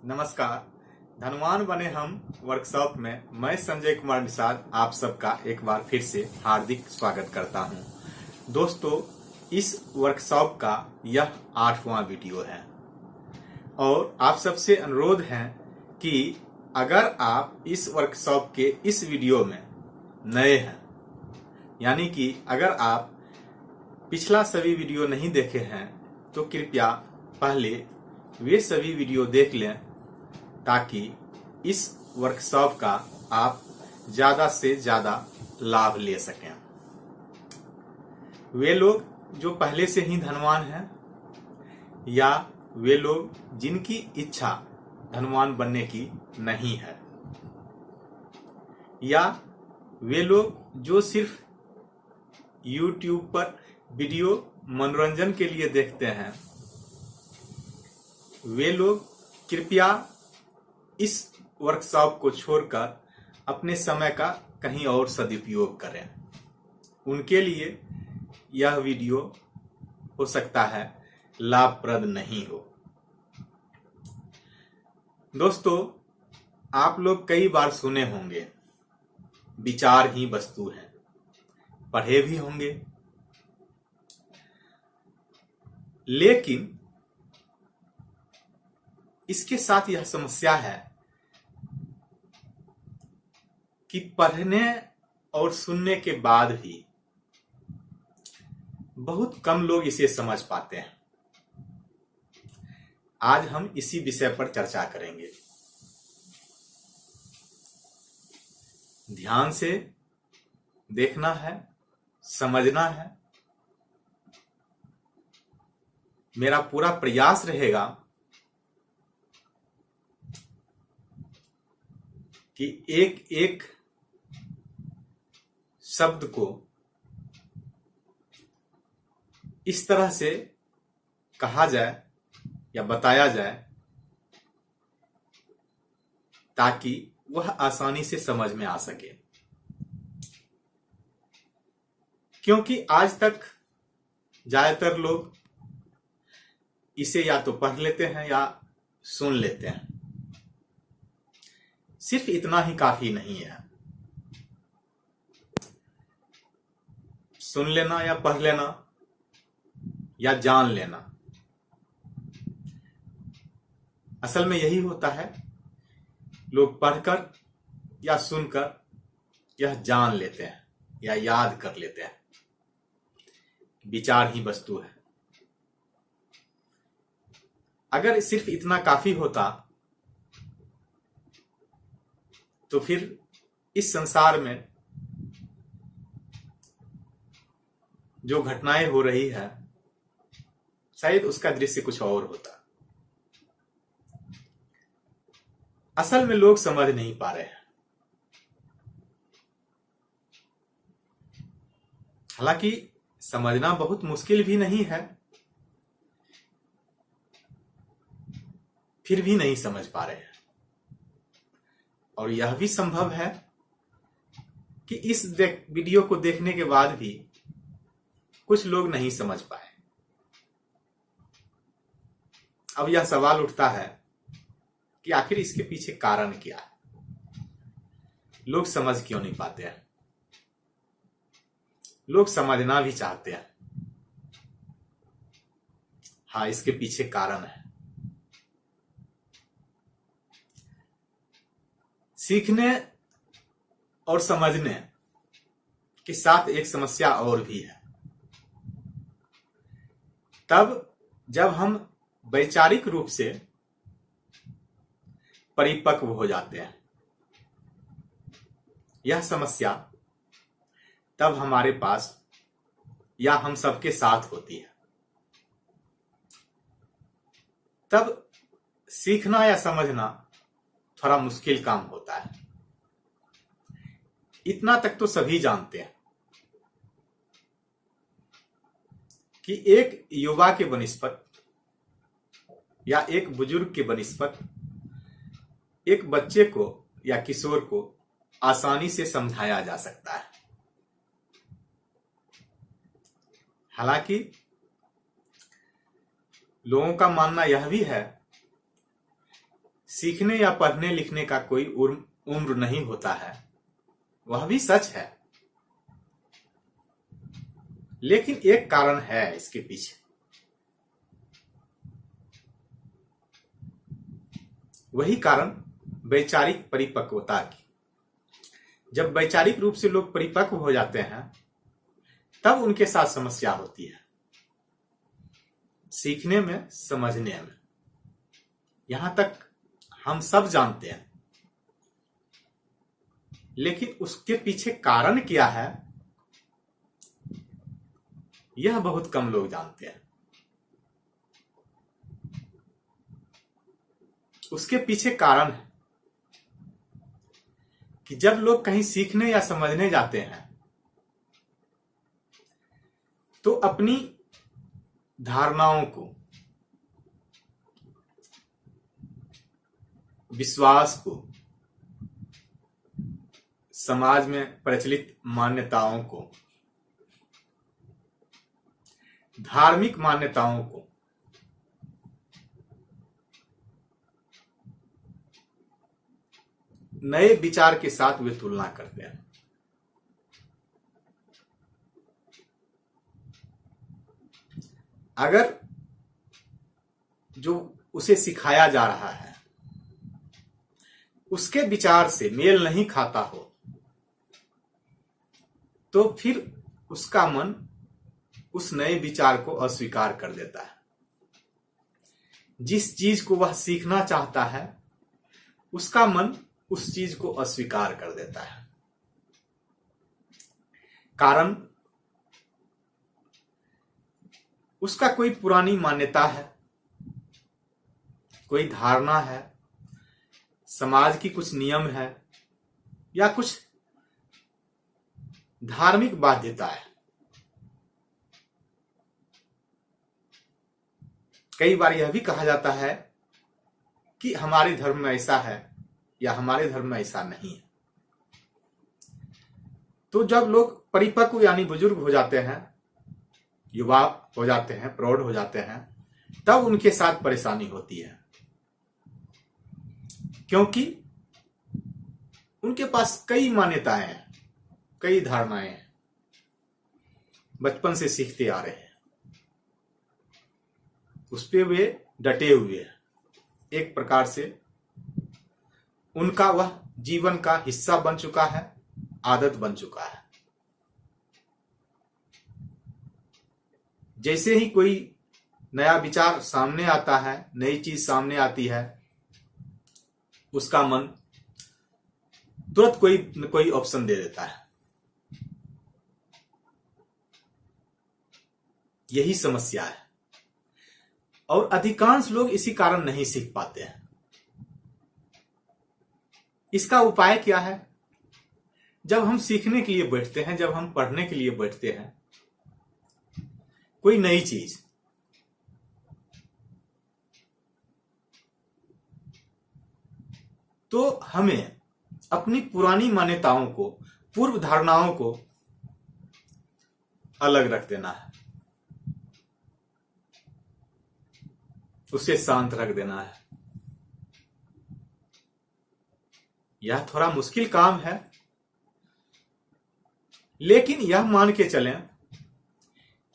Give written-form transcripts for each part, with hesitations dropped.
नमस्कार। धनवान बने हम वर्कशॉप में मैं संजय कुमार निषाद आप सबका एक बार फिर से हार्दिक स्वागत करता हूं। दोस्तों, इस वर्कशॉप का यह 8वां वीडियो है और आप सबसे अनुरोध है कि अगर आप इस वर्कशॉप के इस वीडियो में नए हैं, यानी कि अगर आप पिछला सभी वीडियो नहीं देखे हैं तो कृपया पहले वे सभी वीडियो देख लें ताकि इस वर्कशॉप का आप ज़्यादा से ज़्यादा लाभ ले सकें। वे लोग जो पहले से ही धनवान हैं या वे लोग जिनकी इच्छा धनवान बनने की नहीं है या वे लोग जो सिर्फ YouTube पर वीडियो मनोरंजन के लिए देखते हैं, वे लोग कृपया इस वर्कशॉप को छोड़कर अपने समय का कहीं और सदुपयोग करें। उनके लिए यह वीडियो हो सकता है लाभप्रद नहीं हो। दोस्तों, आप लोग कई बार सुने होंगे विचार ही वस्तु है, पढ़े भी होंगे, लेकिन इसके साथ यह समस्या है कि पढ़ने और सुनने के बाद भी बहुत कम लोग इसे समझ पाते हैं। आज हम इसी विषय पर चर्चा करेंगे। ध्यान से देखना है, समझना है। मेरा पूरा प्रयास रहेगा कि एक एक शब्द को इस तरह से कहा जाए या बताया जाए ताकि वह आसानी से समझ में आ सके, क्योंकि आज तक ज्यादातर लोग इसे या तो पढ़ लेते हैं या सुन लेते हैं। सिर्फ इतना ही काफी नहीं है। सुन लेना या पढ़ लेना या जान लेना, असल में यही होता है। लोग पढ़कर या सुनकर यह जान लेते हैं या याद कर लेते हैं। विचार ही वस्तु है। अगर सिर्फ इतना काफी होता तो फिर इस संसार में जो घटनाएं हो रही है शायद उसका दृश्य कुछ और होता। असल में लोग समझ नहीं पा रहे हैं। हालांकि समझना बहुत मुश्किल भी नहीं है, फिर भी नहीं समझ पा रहे हैं। और यह भी संभव है कि इस वीडियो को देखने के बाद भी कुछ लोग नहीं समझ पाए। अब यह सवाल उठता है कि आखिर इसके पीछे कारण क्या है? लोग समझ क्यों नहीं पाते हैं? लोग समझना भी चाहते हैं। हाँ, इसके पीछे कारण है। सीखने और समझने के साथ एक समस्या और भी है। तब जब हम वैचारिक रूप से परिपक्व हो जाते हैं, यह समस्या तब हमारे पास या हम सबके साथ होती है। तब सीखना या समझना थोड़ा मुश्किल काम होता है। इतना तक तो सभी जानते हैं कि एक युवा के बनिस्पत या एक बुजुर्ग के बनिस्पत एक बच्चे को या किशोर को आसानी से समझाया जा सकता है। हालांकि लोगों का मानना यह भी है सीखने या पढ़ने लिखने का कोई उम्र नहीं होता है, वह भी सच है। लेकिन एक कारण है इसके पीछे। वही कारण वैचारिक परिपक्वता की। जब वैचारिक रूप से लोग परिपक्व हो जाते हैं तब उनके साथ समस्या होती है, सीखने में, समझने में। यहां तक हम सब जानते हैं, लेकिन उसके पीछे कारण क्या है यह बहुत कम लोग जानते हैं। उसके पीछे कारण है कि जब लोग कहीं सीखने या समझने जाते हैं तो अपनी धारणाओं को, विश्वास को, समाज में प्रचलित मान्यताओं को, धार्मिक मान्यताओं को नए विचार के साथ वे तुलना करते हैं। अगर जो उसे सिखाया जा रहा है उसके विचार से मेल नहीं खाता हो तो फिर उसका मन उस नए विचार को अस्वीकार कर देता है। जिस चीज को वह सीखना चाहता है उसका मन उस चीज को अस्वीकार कर देता है। कारण उसका कोई पुरानी मान्यता है, कोई धारणा है, समाज की कुछ नियम है या कुछ धार्मिक बाध्यता है। कई बार यह भी कहा जाता है कि हमारे धर्म में ऐसा है या हमारे धर्म में ऐसा नहीं है। तो जब लोग परिपक्व यानी बुजुर्ग हो जाते हैं, युवा हो जाते हैं, प्रौढ़ हो जाते हैं, तब उनके साथ परेशानी होती है, क्योंकि उनके पास कई मान्यताएं हैं, कई धारणाएं हैं, बचपन से सीखते आ रहे हैं, उस पे वे डटे हुए हैं। एक प्रकार से उनका वह जीवन का हिस्सा बन चुका है, आदत बन चुका है। जैसे ही कोई नया विचार सामने आता है, नई चीज सामने आती है, उसका मन तुरंत कोई न कोई ऑप्शन दे देता है। यही समस्या है और अधिकांश लोग इसी कारण नहीं सीख पाते हैं। इसका उपाय क्या है? जब हम सीखने के लिए बैठते हैं, जब हम पढ़ने के लिए बैठते हैं कोई नई चीज, तो हमें अपनी पुरानी मान्यताओं को, पूर्व धारणाओं को अलग रख देना है, उसे शांत रख देना है। यह थोड़ा मुश्किल काम है, लेकिन यह मान के चलें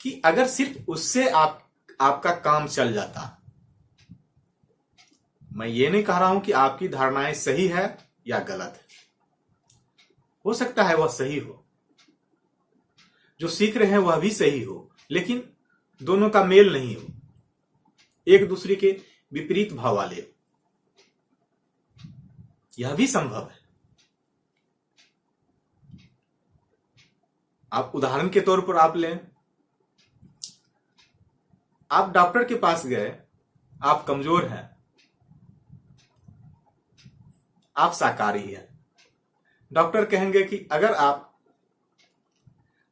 कि अगर सिर्फ उससे आपका काम चल जाता। मैं ये नहीं कह रहा हूं कि आपकी धारणाएं सही है या गलत है, हो सकता है वह सही हो, जो सीख रहे हैं वह भी सही हो, लेकिन दोनों का मेल नहीं हो, एक दूसरे के विपरीत भाव वाले हो, यह भी संभव है। आप उदाहरण के तौर पर आप लें, आप डॉक्टर के पास गए, आप कमजोर हैं, आप शाकाहारी हैं, डॉक्टर कहेंगे कि अगर आप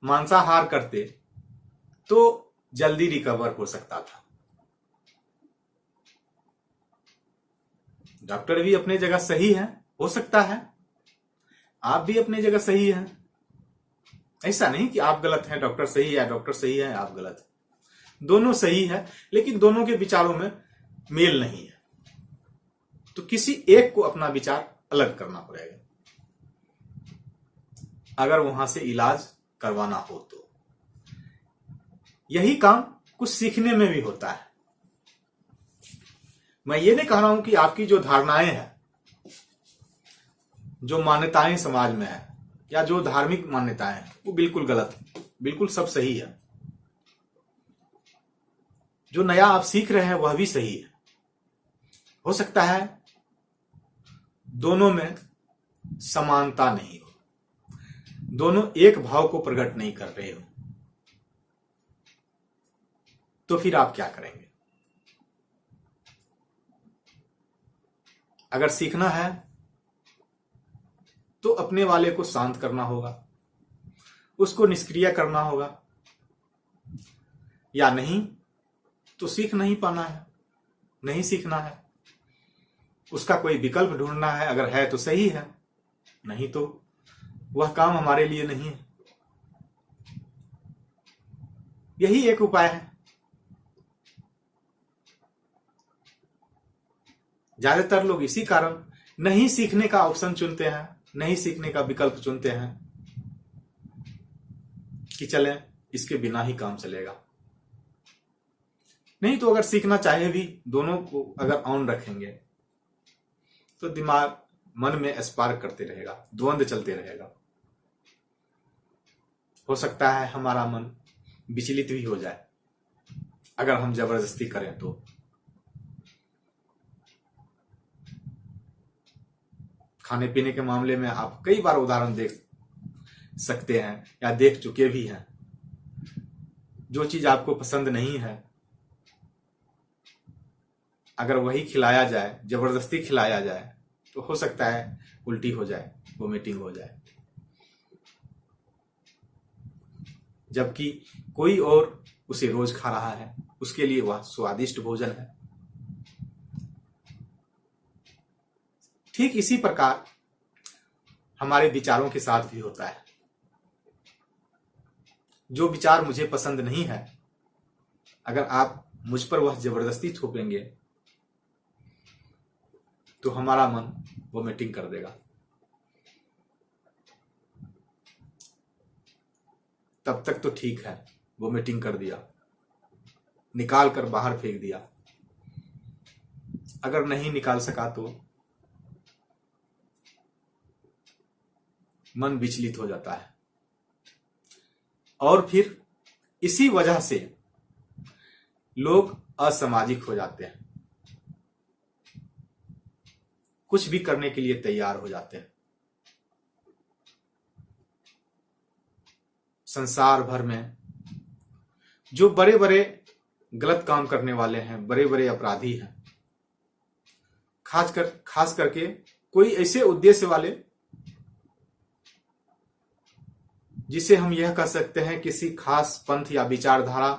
मांसाहार करते तो जल्दी रिकवर हो सकता था। डॉक्टर भी अपने जगह सही है, हो सकता है आप भी अपनी जगह सही हैं। ऐसा नहीं कि आप गलत हैं, डॉक्टर सही है, डॉक्टर सही है, आप गलत हैं। दोनों सही है, लेकिन दोनों के विचारों में मेल नहीं है। तो किसी एक को अपना विचार अलग करना पड़ेगा अगर वहां से इलाज करवाना हो तो। यही काम कुछ सीखने में भी होता है। मैं ये नहीं कह रहा हूं कि आपकी जो धारणाएं हैं, जो मान्यताएं समाज में है, या जो धार्मिक मान्यताएं हैं, वो बिल्कुल गलत है, बिल्कुल सब सही है। जो नया आप सीख रहे हैं वह भी सही है। हो सकता है दोनों में समानता नहीं हो, दोनों एक भाव को प्रकट नहीं कर रहे हो, तो फिर आप क्या करेंगे? अगर सीखना है तो अपने वाले को शांत करना होगा, उसको निष्क्रिय करना होगा, या नहीं तो सीख नहीं पाना है, नहीं सीखना है, उसका कोई विकल्प ढूंढना है। अगर है तो सही है, नहीं तो वह काम हमारे लिए नहीं है। यही एक उपाय है। ज्यादातर लोग इसी कारण नहीं सीखने का ऑप्शन चुनते हैं, नहीं सीखने का विकल्प चुनते हैं कि चलें इसके बिना ही काम चलेगा। नहीं तो अगर सीखना चाहे भी, दोनों को अगर ऑन रखेंगे तो दिमाग मन में स्पार्क करते रहेगा, द्वंद्व चलते रहेगा। हो सकता है हमारा मन विचलित भी हो जाए अगर हम जबरदस्ती करें तो। खाने पीने के मामले में आप कई बार उदाहरण देख सकते हैं या देख चुके भी हैं। जो चीज आपको पसंद नहीं है, अगर वही खिलाया जाए, जबरदस्ती खिलाया जाए, तो हो सकता है उल्टी हो जाए, वोमिटिंग हो जाए। जबकि कोई और उसे रोज खा रहा है, उसके लिए वह स्वादिष्ट भोजन है। ठीक इसी प्रकार हमारे विचारों के साथ भी होता है। जो विचार मुझे पसंद नहीं है, अगर आप मुझ पर वह जबरदस्ती थोपेंगे तो हमारा मन वोमिटिंग कर देगा। तब तक तो ठीक है, वोमिटिंग कर दिया, निकाल कर बाहर फेंक दिया। अगर नहीं निकाल सका तो मन विचलित हो जाता है, और फिर इसी वजह से लोग असामाजिक हो जाते हैं, कुछ भी करने के लिए तैयार हो जाते हैं। संसार भर में जो बड़े बड़े गलत काम करने वाले हैं, बड़े बड़े अपराधी हैं, खास करके कोई ऐसे उद्देश्य वाले जिसे हम यह कह सकते हैं किसी खास पंथ या विचारधारा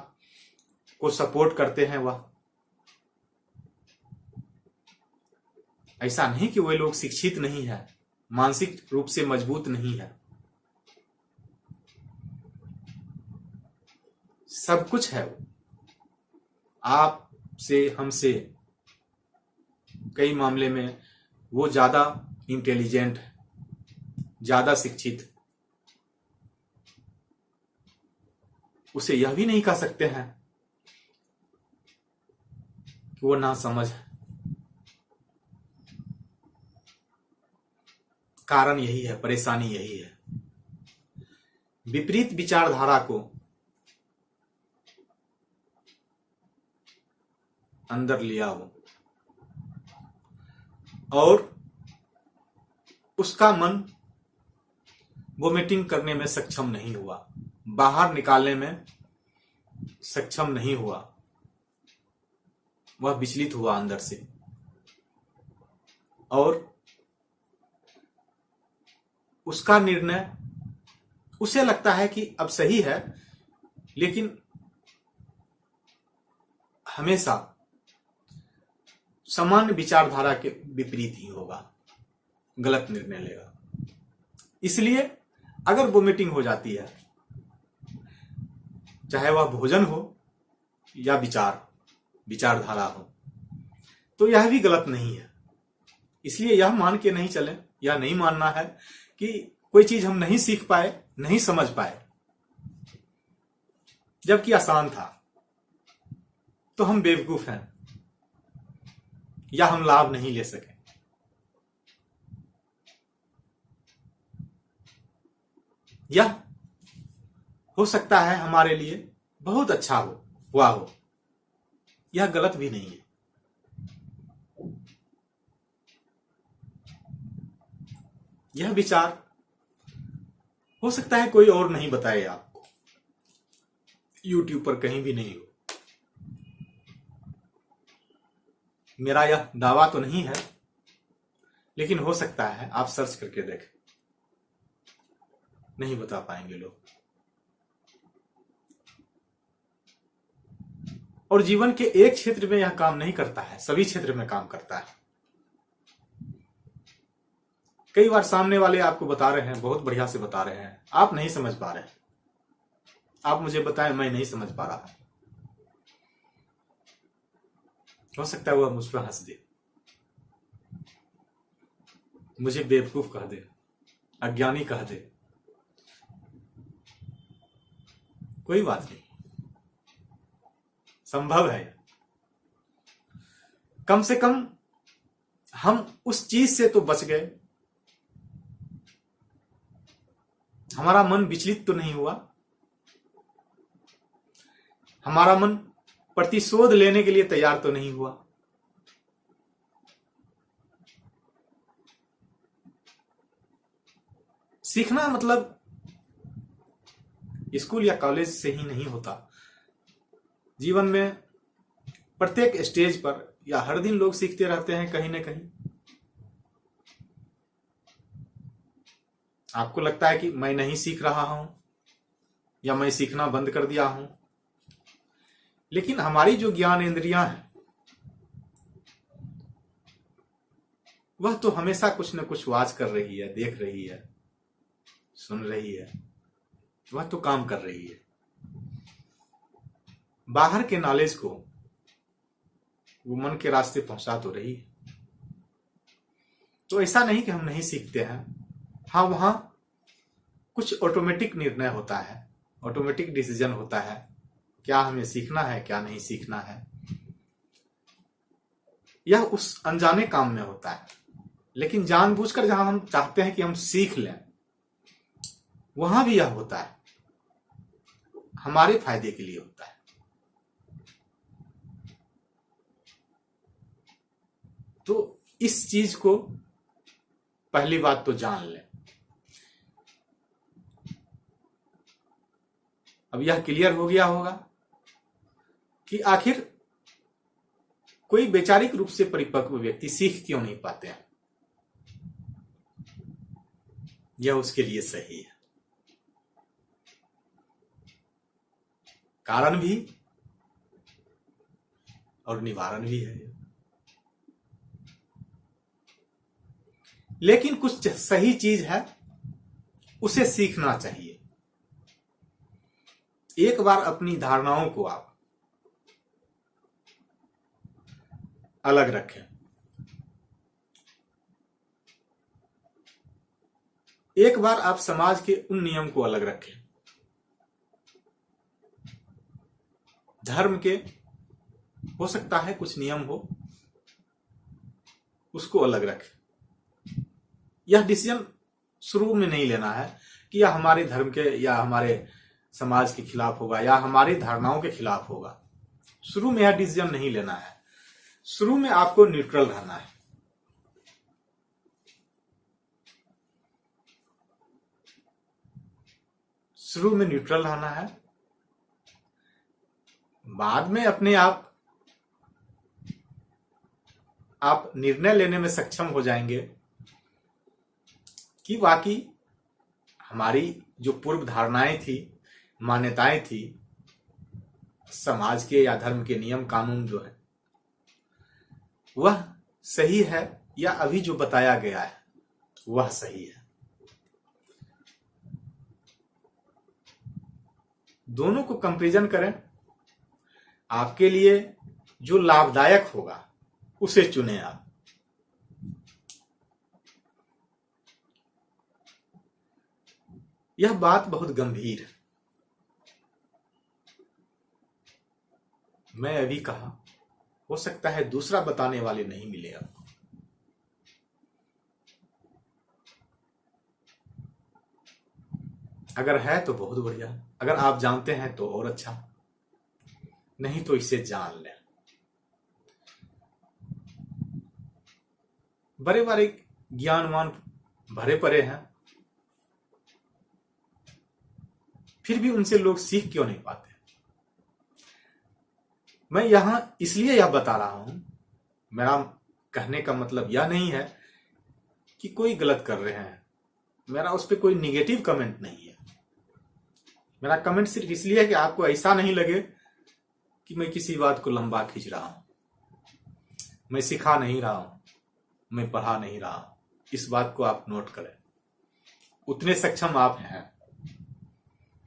को सपोर्ट करते हैं, वह ऐसा नहीं कि वे लोग शिक्षित नहीं है, मानसिक रूप से मजबूत नहीं है, सब कुछ है। आप से हमसे कई मामले में वो ज्यादा इंटेलिजेंट है, ज्यादा शिक्षित। उसे यह भी नहीं कह सकते हैं कि वो ना समझ है। कारण यही है, परेशानी यही है। विपरीत विचारधारा को अंदर लिया वो, और उसका मन वोमिटिंग करने में सक्षम नहीं हुआ, बाहर निकालने में सक्षम नहीं हुआ, वह विचलित हुआ अंदर से, और उसका निर्णय, उसे लगता है कि अब सही है, लेकिन हमेशा सामान्य विचारधारा के विपरीत ही होगा, गलत निर्णय लेगा। इसलिए अगर वोमिटिंग हो जाती है, चाहे वह भोजन हो या विचारधारा हो, तो यह भी गलत नहीं है। इसलिए यह मान के नहीं चले, या नहीं मानना है कि कोई चीज हम नहीं सीख पाए, नहीं समझ पाए, जबकि आसान था, तो हम बेवकूफ हैं या हम लाभ नहीं ले सके। यह हो सकता है हमारे लिए बहुत अच्छा हुआ हो, यह गलत भी नहीं है। यह विचार हो सकता है कोई और नहीं बताए आपको, YouTube पर कहीं भी नहीं हो। मेरा यह दावा तो नहीं है, लेकिन हो सकता है आप सर्च करके देखें, नहीं बता पाएंगे लोग। और जीवन के एक क्षेत्र में यह काम नहीं करता है, सभी क्षेत्र में काम करता है। कई बार सामने वाले आपको बता रहे हैं, बहुत बढ़िया से बता रहे हैं, आप नहीं समझ पा रहे हैं। आप मुझे बताएं, मैं नहीं समझ पा रहा। हो सकता है वह मुझ पर हंस दे, मुझे बेवकूफ कह दे, अज्ञानी कह दे, कोई बात नहीं, संभव है। कम से कम हम उस चीज से तो बच गए, हमारा मन विचलित तो नहीं हुआ, हमारा मन प्रतिशोध लेने के लिए तैयार तो नहीं हुआ। सीखना मतलब स्कूल या कॉलेज से ही नहीं होता। जीवन में प्रत्येक स्टेज पर या हर दिन लोग सीखते रहते हैं कहीं ना कहीं। आपको लगता है कि मैं नहीं सीख रहा हूं या मैं सीखना बंद कर दिया हूं, लेकिन हमारी जो ज्ञान इंद्रियां हैं वह तो हमेशा कुछ न कुछ वाच कर रही है, देख रही है, सुन रही है, वह तो काम कर रही है। बाहर के नॉलेज को वो मन के रास्ते पहुंचा तो रही है। तो ऐसा नहीं कि हम नहीं सीखते हैं। हाँ, वहां कुछ ऑटोमेटिक निर्णय होता है, ऑटोमेटिक डिसीजन होता है, क्या हमें सीखना है, क्या नहीं सीखना है। यह उस अनजाने काम में होता है। लेकिन जानबूझकर जहां हम चाहते हैं कि हम सीख लें, वहां भी यह होता है, हमारे फायदे के लिए होता है। तो इस चीज को पहली बात तो जान लें। अब यह क्लियर हो गया होगा कि आखिर कोई वैचारिक रूप से परिपक्व व्यक्ति सीख क्यों नहीं पाते हैं। यह उसके लिए सही है। कारण भी और निवारण भी है। लेकिन कुछ सही चीज है, उसे सीखना चाहिए। एक बार अपनी धारणाओं को आप अलग रखें, एक बार आप समाज के उन नियम को अलग रखें, धर्म के हो सकता है कुछ नियम हो, उसको अलग रखें। यह डिसीजन शुरू में नहीं लेना है कि यह हमारे धर्म के या हमारे समाज के खिलाफ होगा या हमारी धारणाओं के खिलाफ होगा। शुरू में यह डिसीजन नहीं लेना है। शुरू में आपको न्यूट्रल रहना है। शुरू में न्यूट्रल रहना है। बाद में अपने आप निर्णय लेने में सक्षम हो जाएंगे कि वाकई हमारी जो पूर्व धारणाएं थी, मान्यताएं थी, समाज के या धर्म के नियम कानून जो है वह सही है या अभी जो बताया गया है वह सही है। दोनों को कंपैरिजन करें, आपके लिए जो लाभदायक होगा उसे चुनें आप। यह बात बहुत गंभीर है। मैं अभी कहा, हो सकता है दूसरा बताने वाले नहीं मिले आपको। अगर है तो बहुत बढ़िया, अगर आप जानते हैं तो और अच्छा, नहीं तो इसे जान लें। बड़े बड़े ज्ञानवान भरे पड़े हैं, फिर भी उनसे लोग सीख क्यों नहीं पाते। मैं यहां इसलिए यह बता रहा हूं, मेरा कहने का मतलब यह नहीं है कि कोई गलत कर रहे हैं, मेरा उस पर कोई निगेटिव कमेंट नहीं है। मेरा कमेंट सिर्फ इसलिए है कि आपको ऐसा नहीं लगे कि मैं किसी बात को लंबा खींच रहा हूं। मैं सिखा नहीं रहा हूं, मैं पढ़ा नहीं रहा हूं, इस बात को आप नोट करें। उतने सक्षम आप हैं,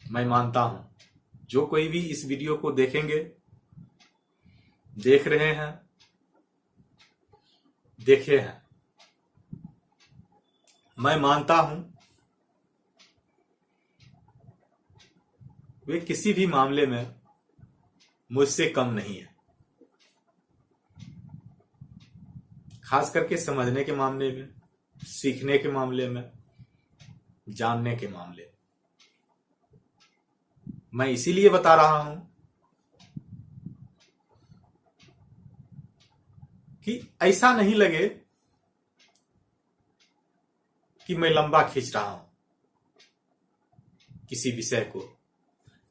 मैं मानता हूं। जो कोई भी इस वीडियो को देखेंगे, देख रहे हैं, देखे हैं, मैं मानता हूं वे किसी भी मामले में मुझसे कम नहीं है, खास करके समझने के मामले में, सीखने के मामले में, जानने के मामले में। मैं इसीलिए बता रहा हूं कि ऐसा नहीं लगे कि मैं लंबा खींच रहा हूं, किसी विषय को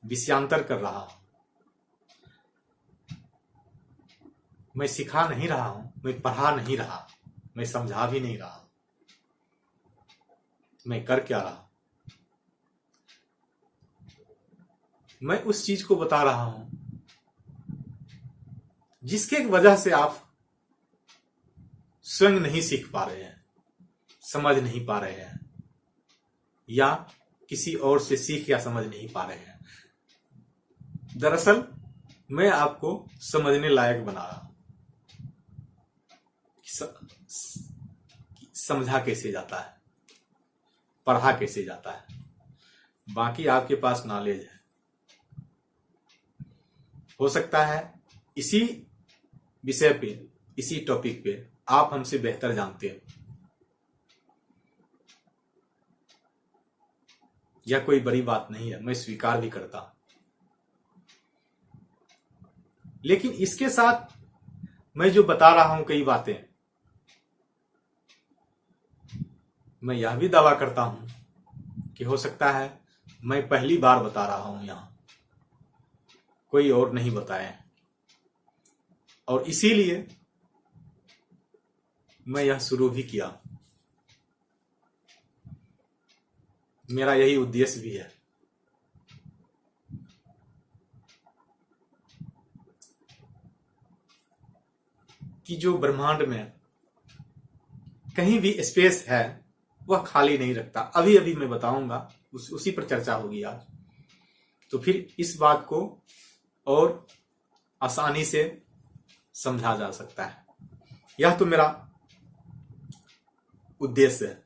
विषयांतर कर रहा हूं। मैं सिखा नहीं रहा हूं, मैं पढ़ा नहीं रहा, मैं समझा भी नहीं रहा। मैं कर क्या रहा हूं? मैं उस चीज को बता रहा हूं जिसके वजह से आप स्वयं नहीं सीख पा रहे हैं, समझ नहीं पा रहे हैं, या किसी और से सीख या समझ नहीं पा रहे हैं। दरअसल मैं आपको समझने लायक बना रहा हूं, समझा कैसे जाता है, पढ़ा कैसे जाता है। बाकी आपके पास नॉलेज है, हो सकता है इसी विषय पे, इसी टॉपिक पे आप हमसे बेहतर जानते हो। यह कोई बड़ी बात नहीं है, मैं स्वीकार भी करता हूं। लेकिन इसके साथ मैं जो बता रहा हूं कई बातें, मैं यह भी दावा करता हूं कि हो सकता है मैं पहली बार बता रहा हूं, यहां कोई और नहीं बताए, और इसीलिए मैं यह शुरू भी किया। मेरा यही उद्देश्य भी है कि जो ब्रह्मांड में कहीं भी स्पेस है वह खाली नहीं रखता। अभी अभी मैं बताऊंगा, उसी पर चर्चा होगी आज। तो फिर इस बात को और आसानी से समझा जा सकता है। यह तो मेरा उद्देश्य है।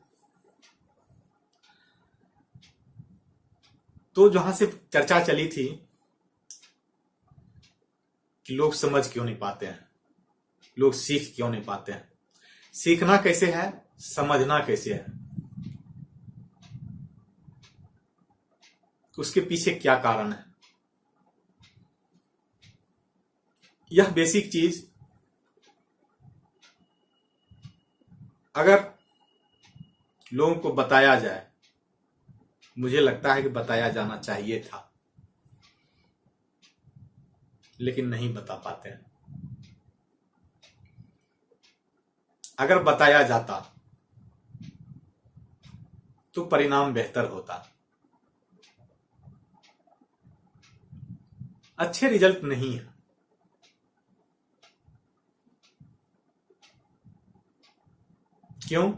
तो जहां से चर्चा चली थी कि लोग समझ क्यों नहीं पाते हैं, लोग सीख क्यों नहीं पाते हैं, सीखना कैसे है, समझना कैसे है, उसके पीछे क्या कारण है। यह बेसिक चीज अगर लोगों को बताया जाए, मुझे लगता है कि बताया जाना चाहिए था, लेकिन नहीं बता पाते हैं। अगर बताया जाता तो परिणाम बेहतर होता। अच्छे रिजल्ट नहीं है। क्यों?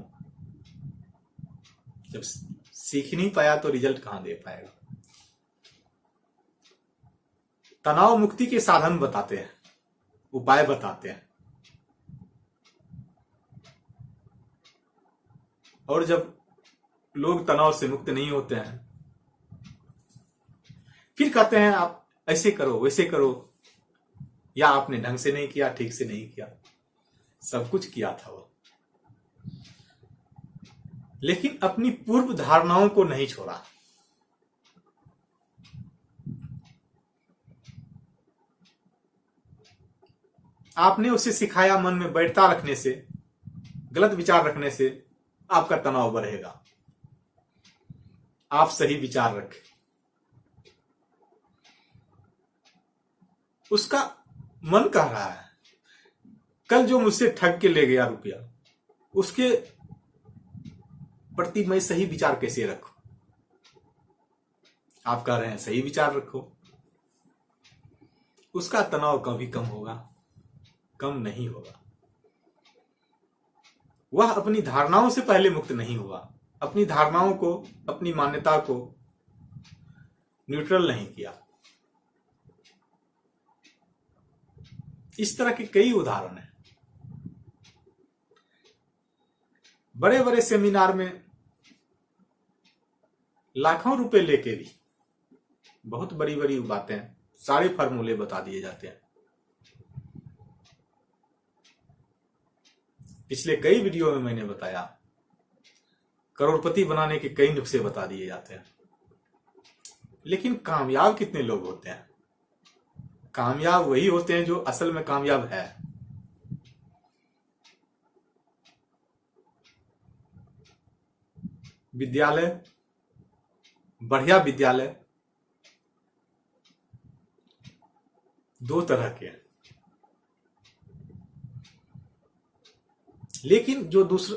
जब सीख नहीं पाया तो रिजल्ट कहां दे पाएगा। तनाव मुक्ति के साधन बताते हैं, उपाय बताते हैं, और जब लोग तनाव से मुक्त नहीं होते हैं फिर कहते हैं आप ऐसे करो वैसे करो, या आपने ढंग से नहीं किया, ठीक से नहीं किया। सब कुछ किया था वो, लेकिन अपनी पूर्व धारणाओं को नहीं छोड़ा। आपने उसे सिखाया मन में बैठता रखने से, गलत विचार रखने से आपका तनाव बढ़ेगा। आप सही विचार रखें। उसका मन कह रहा है कल जो मुझसे ठग के ले गया रुपया, उसके प्रति मैं सही विचार कैसे रखूं? आप कह रहे हैं सही विचार रखो। उसका तनाव कभी कम होगा? कम नहीं होगा। वह अपनी धारणाओं से पहले मुक्त नहीं हुआ, अपनी धारणाओं को, अपनी मान्यता को न्यूट्रल नहीं किया। इस तरह के कई उदाहरण हैं। बड़े बड़े सेमिनार में लाखों रुपए लेके भी बहुत बड़ी बड़ी बातें, सारे फार्मूले बता दिए जाते हैं। पिछले कई वीडियो में मैंने बताया, करोड़पति बनाने के कई नुस्खे बता दिए जाते हैं। लेकिन कामयाब कितने लोग होते हैं? कामयाब वही होते हैं जो असल में कामयाब है। विद्यालय, बढ़िया विद्यालय दो तरह के हैं, लेकिन जो दूसरा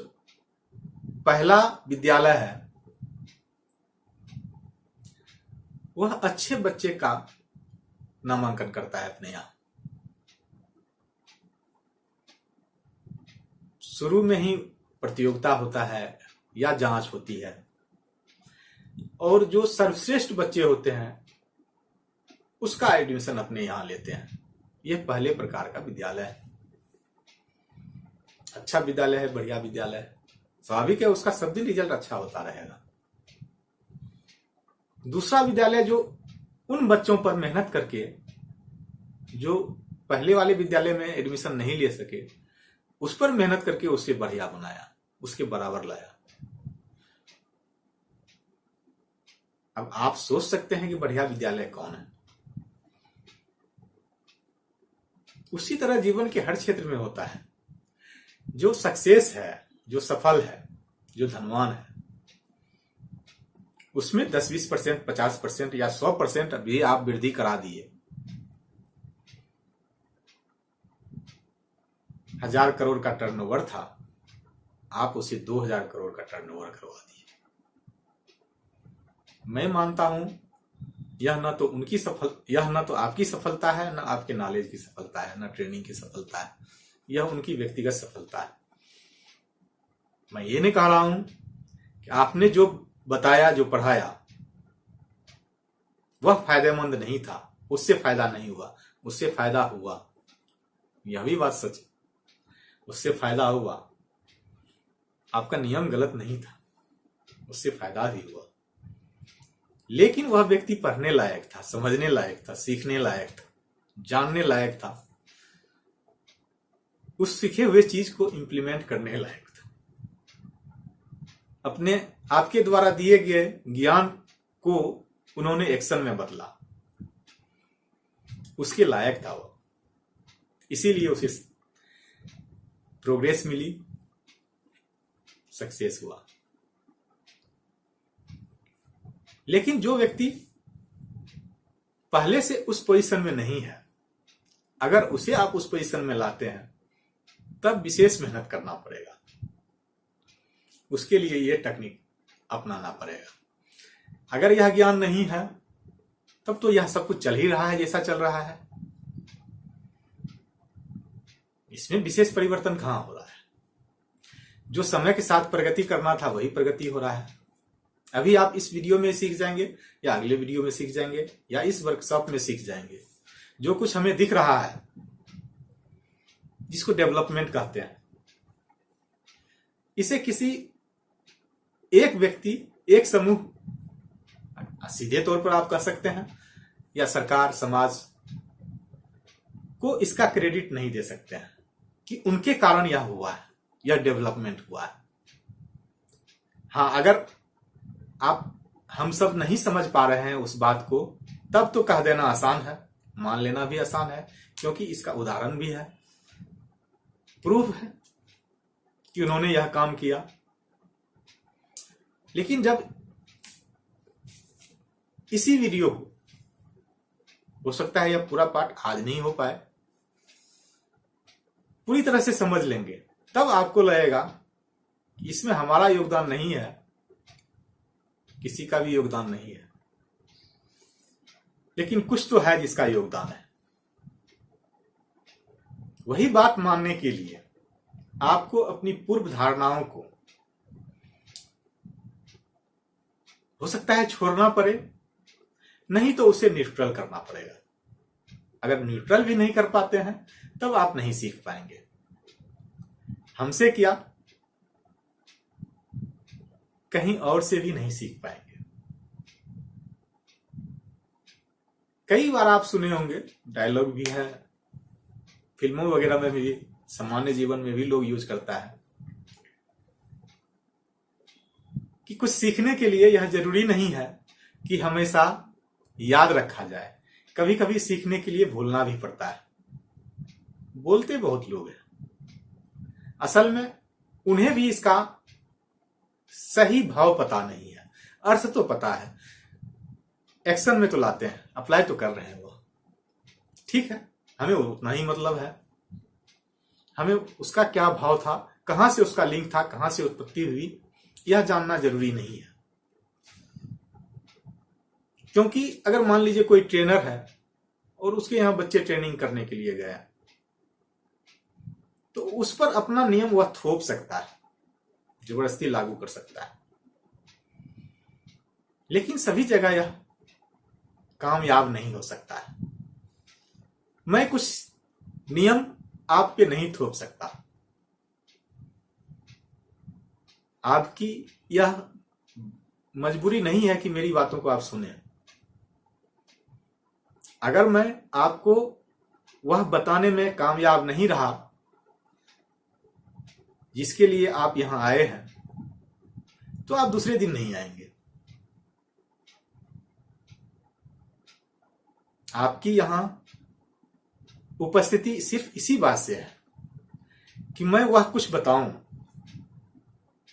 पहला विद्यालय है वह अच्छे बच्चे का नामांकन करता है अपने यहां। शुरू में ही प्रतियोगिता होता है या जांच होती है, और जो सर्वश्रेष्ठ बच्चे होते हैं उसका एडमिशन अपने यहां लेते हैं। यह पहले प्रकार का विद्यालय है। अच्छा विद्यालय है, बढ़िया विद्यालय है, स्वाभाविक है उसका सब दिन रिजल्ट अच्छा होता रहेगा। दूसरा विद्यालय जो उन बच्चों पर मेहनत करके जो पहले वाले विद्यालय में एडमिशन नहीं ले सके, उस पर मेहनत करके उसे बढ़िया बनाया, उसके बराबर लाया। अब आप सोच सकते हैं कि बढ़िया विद्यालय कौन है। उसी तरह जीवन के हर क्षेत्र में होता है। जो सक्सेस है, जो सफल है, जो धनवान है, उसमें 10-20%, 50% या 100% अभी आप वृद्धि करा दिए। 1000 करोड़ का टर्नओवर था, आप उसे 2000 करोड़ का टर्नओवर करवा दिए। मैं मानता हूं यह न तो आपकी सफलता है, न आपके नॉलेज की सफलता है, न ट्रेनिंग की सफलता है। यह उनकी व्यक्तिगत सफलता है। मैं ये नहीं कह रहा हूं कि आपने जो बताया, जो पढ़ाया वह फायदेमंद नहीं था, उससे फायदा नहीं हुआ। उससे फायदा हुआ, यह भी बात सच है, उससे फायदा हुआ। आपका नियम गलत नहीं था, उससे फायदा भी हुआ। लेकिन वह व्यक्ति पढ़ने लायक था, समझने लायक था, सीखने लायक था, जानने लायक था, उस सीखे हुए चीज को इंप्लीमेंट करने लायक था। अपने आपके द्वारा दिए गए ज्ञान को उन्होंने एक्शन में बदला, उसके लायक था वो। इसीलिए उसे प्रोग्रेस मिली, सक्सेस हुआ। लेकिन जो व्यक्ति पहले से उस पोजीशन में नहीं है, अगर उसे आप उस पोजीशन में लाते हैं तब विशेष मेहनत करना पड़ेगा। उसके लिए यह टेक्निक अपनाना पड़ेगा। अगर यह ज्ञान नहीं है तब तो यह सब कुछ चल ही रहा है जैसा चल रहा है। इसमें विशेष परिवर्तन कहां हो रहा है? जो समय के साथ प्रगति करना था वही प्रगति हो रहा है। अभी आप इस वीडियो में सीख जाएंगे, या अगले वीडियो में सीख जाएंगे, या इस वर्कशॉप में सीख जाएंगे। जो कुछ हमें दिख रहा है, जिसको डेवलपमेंट कहते हैं, इसे किसी एक व्यक्ति, एक समूह, सीधे तौर पर आप कह सकते हैं या सरकार समाज को इसका क्रेडिट नहीं दे सकते हैं कि उनके कारण यह हुआ है, यह डेवलपमेंट हुआ है। हाँ, अगर आप हम सब नहीं समझ पा रहे हैं उस बात को, तब तो कह देना आसान है, मान लेना भी आसान है, क्योंकि इसका उदाहरण भी है, प्रूफ है कि उन्होंने यह काम किया। लेकिन जब इसी वीडियो को, हो सकता है यह पूरा पाठ आज नहीं हो पाए, पूरी तरह से समझ लेंगे, तब आपको लगेगा कि इसमें हमारा योगदान नहीं है, किसी का भी योगदान नहीं है, लेकिन कुछ तो है जिसका योगदान है। वही बात मानने के लिए आपको अपनी पूर्व धारणाओं को हो सकता है छोड़ना पड़े, नहीं तो उसे न्यूट्रल करना पड़ेगा। अगर न्यूट्रल भी नहीं कर पाते हैं तब आप नहीं सीख पाएंगे। हमसे क्या, कहीं और से भी नहीं सीख पाएंगे। कई बार आप सुने होंगे, डायलॉग भी है, फिल्मों वगैरह में भी, सामान्य जीवन में भी लोग यूज करता है कि कुछ सीखने के लिए यह जरूरी नहीं है कि हमेशा याद रखा जाए, कभी कभी सीखने के लिए भूलना भी पड़ता है। बोलते बहुत लोग हैं, असल में उन्हें भी इसका सही भाव पता नहीं है। अर्थ तो पता है, एक्शन में तो लाते हैं, अप्लाई तो कर रहे हैं वो, ठीक है, हमें उतना ही मतलब है। हमें उसका क्या भाव था, कहां से उसका लिंक था, कहां से उत्पत्ति हुई, यह जानना जरूरी नहीं है। क्योंकि अगर मान लीजिए कोई ट्रेनर है और उसके यहां बच्चे ट्रेनिंग करने के लिए गए, तो उस पर अपना नियम वह थोप सकता है, जबरदस्ती लागू कर सकता है, लेकिन सभी जगह यह कामयाब नहीं हो सकता है। मैं कुछ नियम आप पे नहीं थोप सकता, आपकी यह मजबूरी नहीं है कि मेरी बातों को आप सुने। अगर मैं आपको वह बताने में कामयाब नहीं रहा जिसके लिए आप यहां आए हैं, तो आप दूसरे दिन नहीं आएंगे। आपकी यहां उपस्थिति सिर्फ इसी बात से है कि मैं वह कुछ बताऊं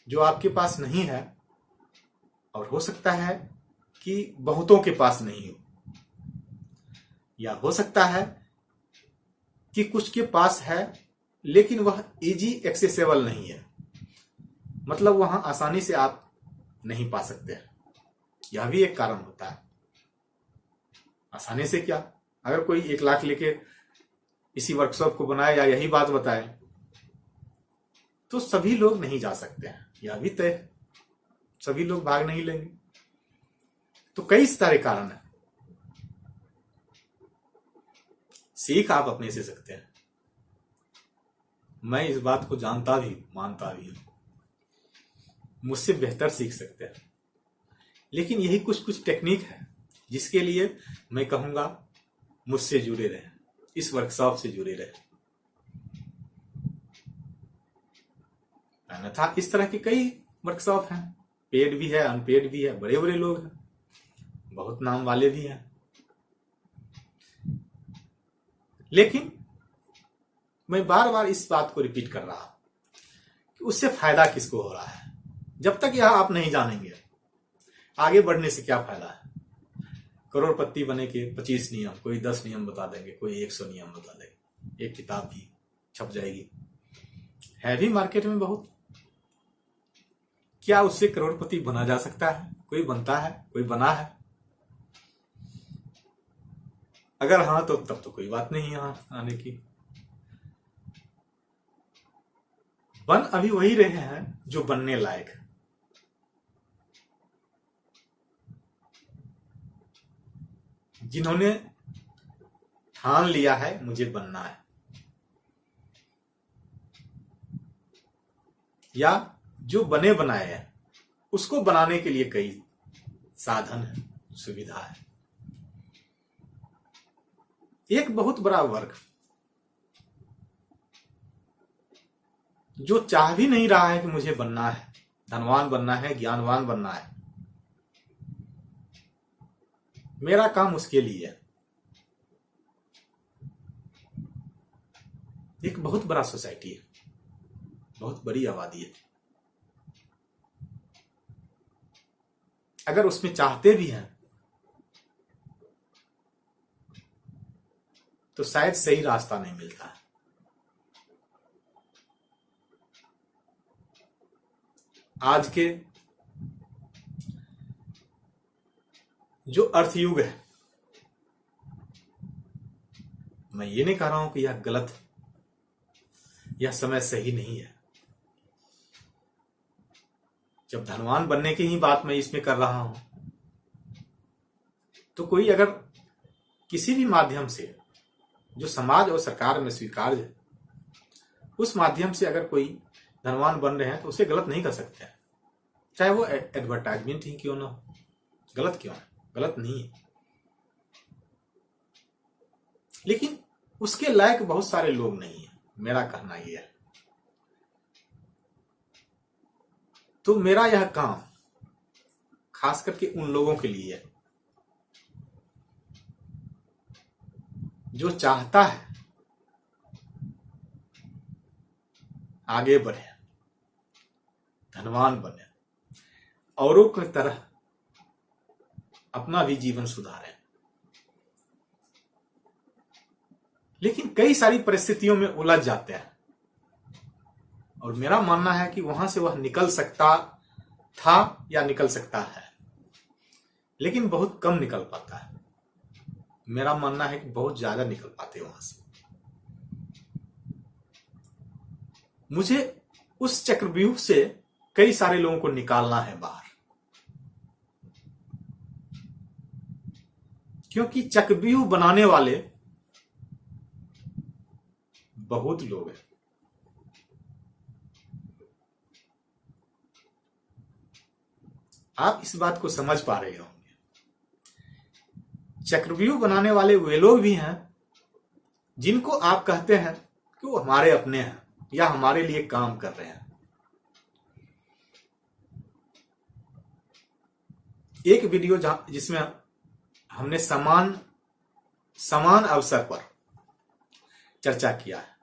जो आपके पास नहीं है, और हो सकता है कि बहुतों के पास नहीं हो, या हो सकता है कि कुछ के पास है लेकिन वह इजी एक्सेसिबल नहीं है, मतलब वहां आसानी से आप नहीं पा सकते हैं। यह भी एक कारण होता है। आसानी से क्या, अगर कोई 1 लाख लेके इसी वर्कशॉप को बनाए या यही बात बताए, तो सभी लोग नहीं जा सकते हैं, यह भी तय है, सभी लोग भाग नहीं लेंगे। तो कई सारे कारण हैं। सीख आप अपने से सकते हैं, मैं इस बात को जानता भी मानता भी हूं, मुझसे बेहतर सीख सकते हैं, लेकिन यही कुछ कुछ टेक्निक है जिसके लिए मैं कहूंगा मुझसे जुड़े रहें, इस वर्कशॉप से जुड़े रहें। अन्यथा इस तरह के कई वर्कशॉप हैं, पेड भी है, अनपेड भी है, बड़े बड़े लोग हैं, बहुत नाम वाले भी हैं, लेकिन मैं बार बार इस बात को रिपीट कर रहा हूं कि उससे फायदा किसको हो रहा है। जब तक यह आप नहीं जानेंगे, आगे बढ़ने से क्या फायदा है। करोड़पति बने के 25 नियम, कोई 10 नियम बता देंगे, कोई 100 नियम बता देंगे, एक किताब भी छप जाएगी, है भी मार्केट में बहुत। क्या उससे करोड़पति बना जा सकता है? कोई बनता है, कोई बना है? अगर हाँ, तो तब तो कोई बात नहीं यहां आने की। बन अभी वही रहे हैं जो बनने लायक है। जिन्होंने ठान लिया है मुझे बनना है, या जो बने बनाए हैं, उसको बनाने के लिए कई साधन है, सुविधा है। एक बहुत बड़ा वर्ग जो चाह भी नहीं रहा है कि मुझे बनना है, धनवान बनना है, ज्ञानवान बनना है, मेरा काम उसके लिए है। एक बहुत बड़ा सोसाइटी है, बहुत बड़ी आबादी है। अगर उसमें चाहते भी हैं तो शायद सही रास्ता नहीं मिलता है। आज के जो अर्थयुग है, मैं ये नहीं कह रहा हूं कि यह गलत है, यह समय सही नहीं है। जब धनवान बनने की ही बात मैं इसमें कर रहा हूं, तो कोई अगर किसी भी माध्यम से जो समाज और सरकार में स्वीकार्य है, उस माध्यम से अगर कोई धनवान बन रहे हैं तो उसे गलत नहीं कर सकते हैं, चाहे वो एडवर्टाइजमेंट ही क्यों ना हो। गलत क्यों है? गलत नहीं है, लेकिन उसके लायक बहुत सारे लोग नहीं है, मेरा कहना यह है। तो मेरा यह काम खास करके उन लोगों के लिए है जो चाहता है आगे बढ़े, धनवान बने, औरों की तरह अपना भी जीवन सुधारे। लेकिन कई सारी परिस्थितियों में उलझ जाते हैं और मेरा मानना है कि वहां से वह निकल सकता था या निकल सकता है, लेकिन बहुत कम निकल पाता है। मेरा मानना है कि बहुत ज्यादा निकल पाते वहां से। मुझे उस चक्रव्यूह से कई सारे लोगों को निकालना है बाहर, क्योंकि चक्रव्यूह बनाने वाले बहुत लोग हैं। आप इस बात को समझ पा रहे होंगे। चक्रव्यूह बनाने वाले वे लोग भी हैं जिनको आप कहते हैं कि वो हमारे अपने हैं या हमारे लिए काम कर रहे हैं। एक वीडियो जिसमें हमने समान अवसर पर चर्चा किया है,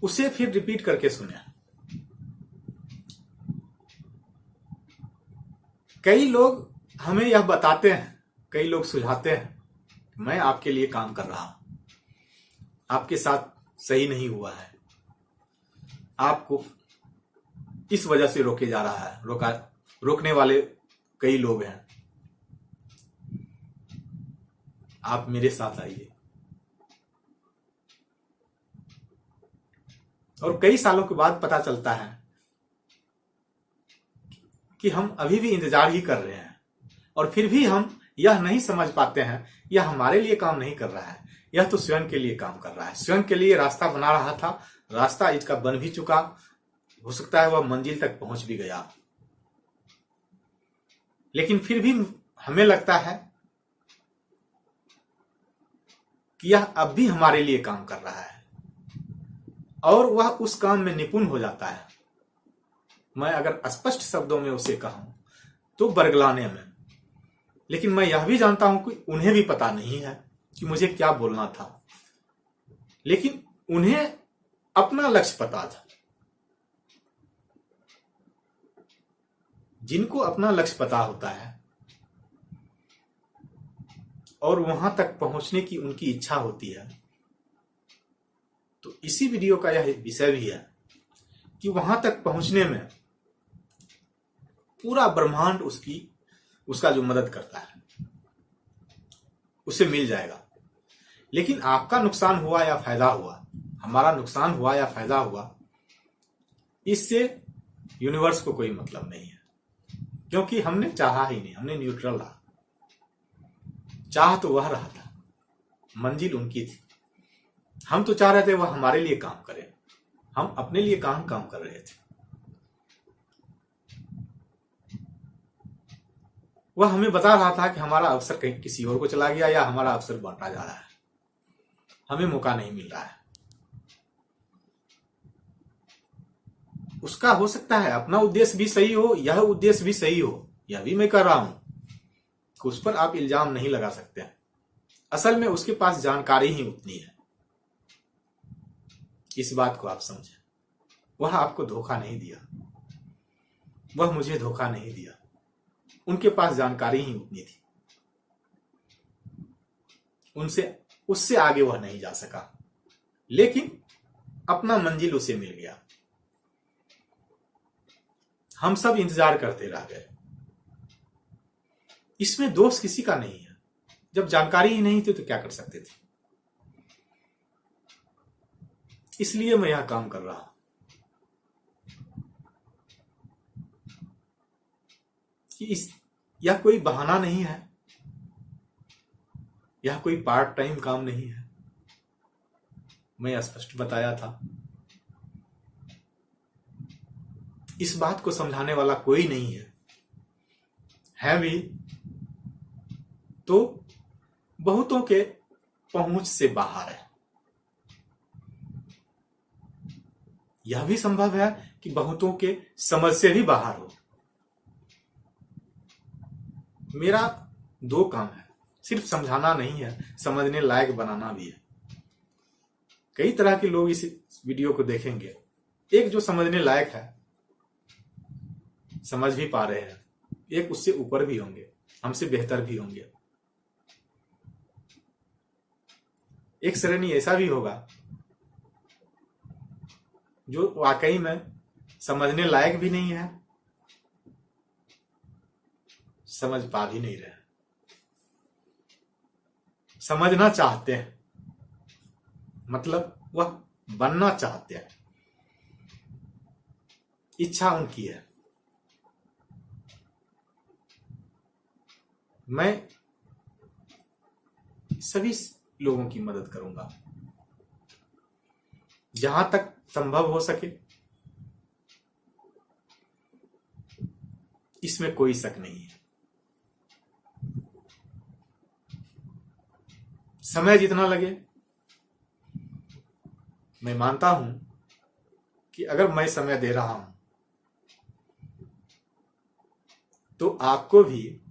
उसे फिर रिपीट करके सुने। कई लोग हमें यह बताते हैं, कई लोग सुझाते हैं, मैं आपके लिए काम कर रहा हूं, आपके साथ सही नहीं हुआ है, आपको इस वजह से रोके जा रहा है, रोकने वाले कई लोग हैं, आप मेरे साथ आइए। और कई सालों के बाद पता चलता है कि हम अभी भी इंतजार ही कर रहे हैं और फिर भी हम यह नहीं समझ पाते हैं यह हमारे लिए काम नहीं कर रहा है, यह तो स्वयं के लिए काम कर रहा है, स्वयं के लिए रास्ता बना रहा था, रास्ता इसका बन भी चुका, हो सकता है वह मंजिल तक पहुंच भी गया, लेकिन फिर भी हमें लगता है कि यह अब भी हमारे लिए काम कर रहा है और वह उस काम में निपुण हो जाता है। मैं अगर स्पष्ट शब्दों में उसे कहूं तो बरगलाने में, लेकिन मैं यह भी जानता हूं कि उन्हें भी पता नहीं है कि मुझे क्या बोलना था, लेकिन उन्हें अपना लक्ष्य पता था। जिनको अपना लक्ष्य पता होता है और वहां तक पहुंचने की उनकी इच्छा होती है, तो इसी वीडियो का यह विषय भी है कि वहां तक पहुंचने में पूरा ब्रह्मांड उसका जो मदद करता है उसे मिल जाएगा। लेकिन आपका नुकसान हुआ या फायदा हुआ, हमारा नुकसान हुआ या फायदा हुआ, इससे यूनिवर्स को कोई मतलब नहीं है, क्योंकि हमने चाहा ही नहीं, हमने न्यूट्रल रहा। चाह तो वह रहा था, मंजिल उनकी थी, हम तो चाह रहे थे वह हमारे लिए काम करे, हम अपने लिए काम कर रहे थे। वह हमें बता रहा था कि हमारा अवसर कहीं किसी और को चला गया या हमारा अवसर बांटा जा रहा है, हमें मौका नहीं मिल रहा है। उसका हो सकता है अपना उद्देश्य भी सही हो, यह उद्देश्य भी सही हो, यह भी मैं कर रहा हूं, उस पर आप इल्जाम नहीं लगा सकते। असल में उसके पास जानकारी ही उतनी है, इस बात को आप समझें। वह आपको धोखा नहीं दिया, वह मुझे धोखा नहीं दिया, उनके पास जानकारी ही उतनी थी, उससे आगे वह नहीं जा सका, लेकिन अपना मंजिल उसे मिल गया। हम सब इंतजार करते रह गए। इसमें दोष किसी का नहीं है, जब जानकारी ही नहीं थी तो क्या कर सकते थे। इसलिए मैं यह काम कर रहा हूं कि यह कोई बहाना नहीं है, यह कोई पार्ट टाइम काम नहीं है। मैं स्पष्ट बताया था, इस बात को समझाने वाला कोई नहीं है भी तो बहुतों के पहुंच से बाहर है। यह भी संभव है कि बहुतों के समझ से भी बाहर हो। मेरा दो काम है, सिर्फ समझाना नहीं है, समझने लायक बनाना भी है। कई तरह के लोग इस वीडियो को देखेंगे, एक जो समझने लायक है, समझ भी पा रहे हैं, एक उससे ऊपर भी होंगे, हमसे बेहतर भी होंगे, एक श्रेणी ऐसा भी होगा जो वाकई में समझने लायक भी नहीं है, समझ पा भी नहीं रहे, समझना चाहते हैं, मतलब वह बनना चाहते हैं, इच्छा उनकी है। मैं सभी लोगों की मदद करूंगा जहां तक संभव हो सके, इसमें कोई शक नहीं है। समय जितना लगे, मैं मानता हूं कि अगर मैं समय दे रहा हूं तो आपको भी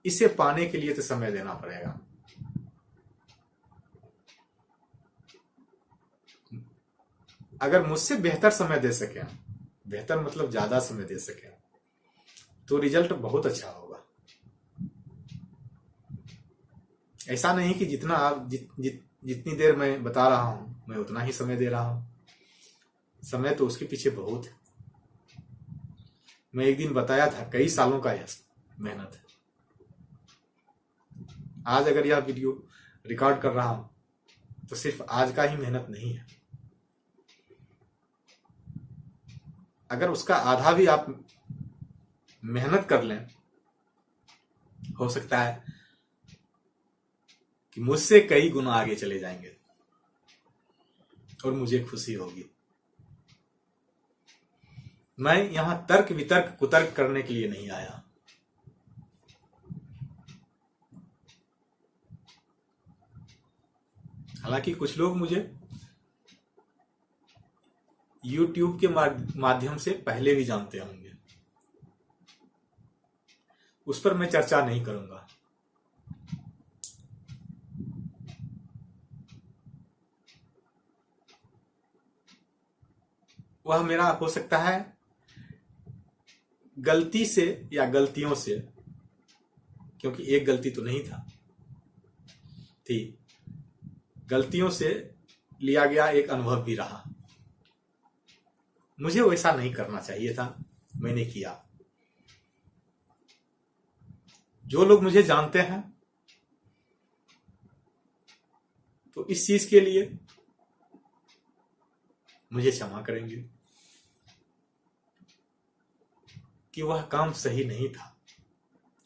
इसे पाने के लिए तो समय देना पड़ेगा। अगर मुझसे बेहतर समय दे सके, बेहतर मतलब ज्यादा समय दे सके, तो रिजल्ट बहुत अच्छा होगा। ऐसा नहीं कि जितना आप जितनी देर मैं बता रहा हूं मैं उतना ही समय दे रहा हूं, समय तो उसके पीछे बहुत है। मैं एक दिन बताया था, कई सालों का यह मेहनत है। आज अगर यह वीडियो रिकॉर्ड कर रहा हूं तो सिर्फ आज का ही मेहनत नहीं है। अगर उसका आधा भी आप मेहनत कर लें, हो सकता है कि मुझसे कई गुना आगे चले जाएंगे और मुझे खुशी होगी। मैं यहां तर्क वितर्क कुतर्क करने के लिए नहीं आया। हालांकि कुछ लोग मुझे YouTube के माध्यम से पहले भी जानते होंगे, उस पर मैं चर्चा नहीं करूंगा। वह मेरा हो सकता है गलती से या गलतियों से, क्योंकि एक गलती तो नहीं थी, गलतियों से लिया गया एक अनुभव भी रहा। मुझे वैसा नहीं करना चाहिए था, मैंने किया। जो लोग मुझे जानते हैं तो इस चीज के लिए मुझे क्षमा करेंगे कि वह काम सही नहीं था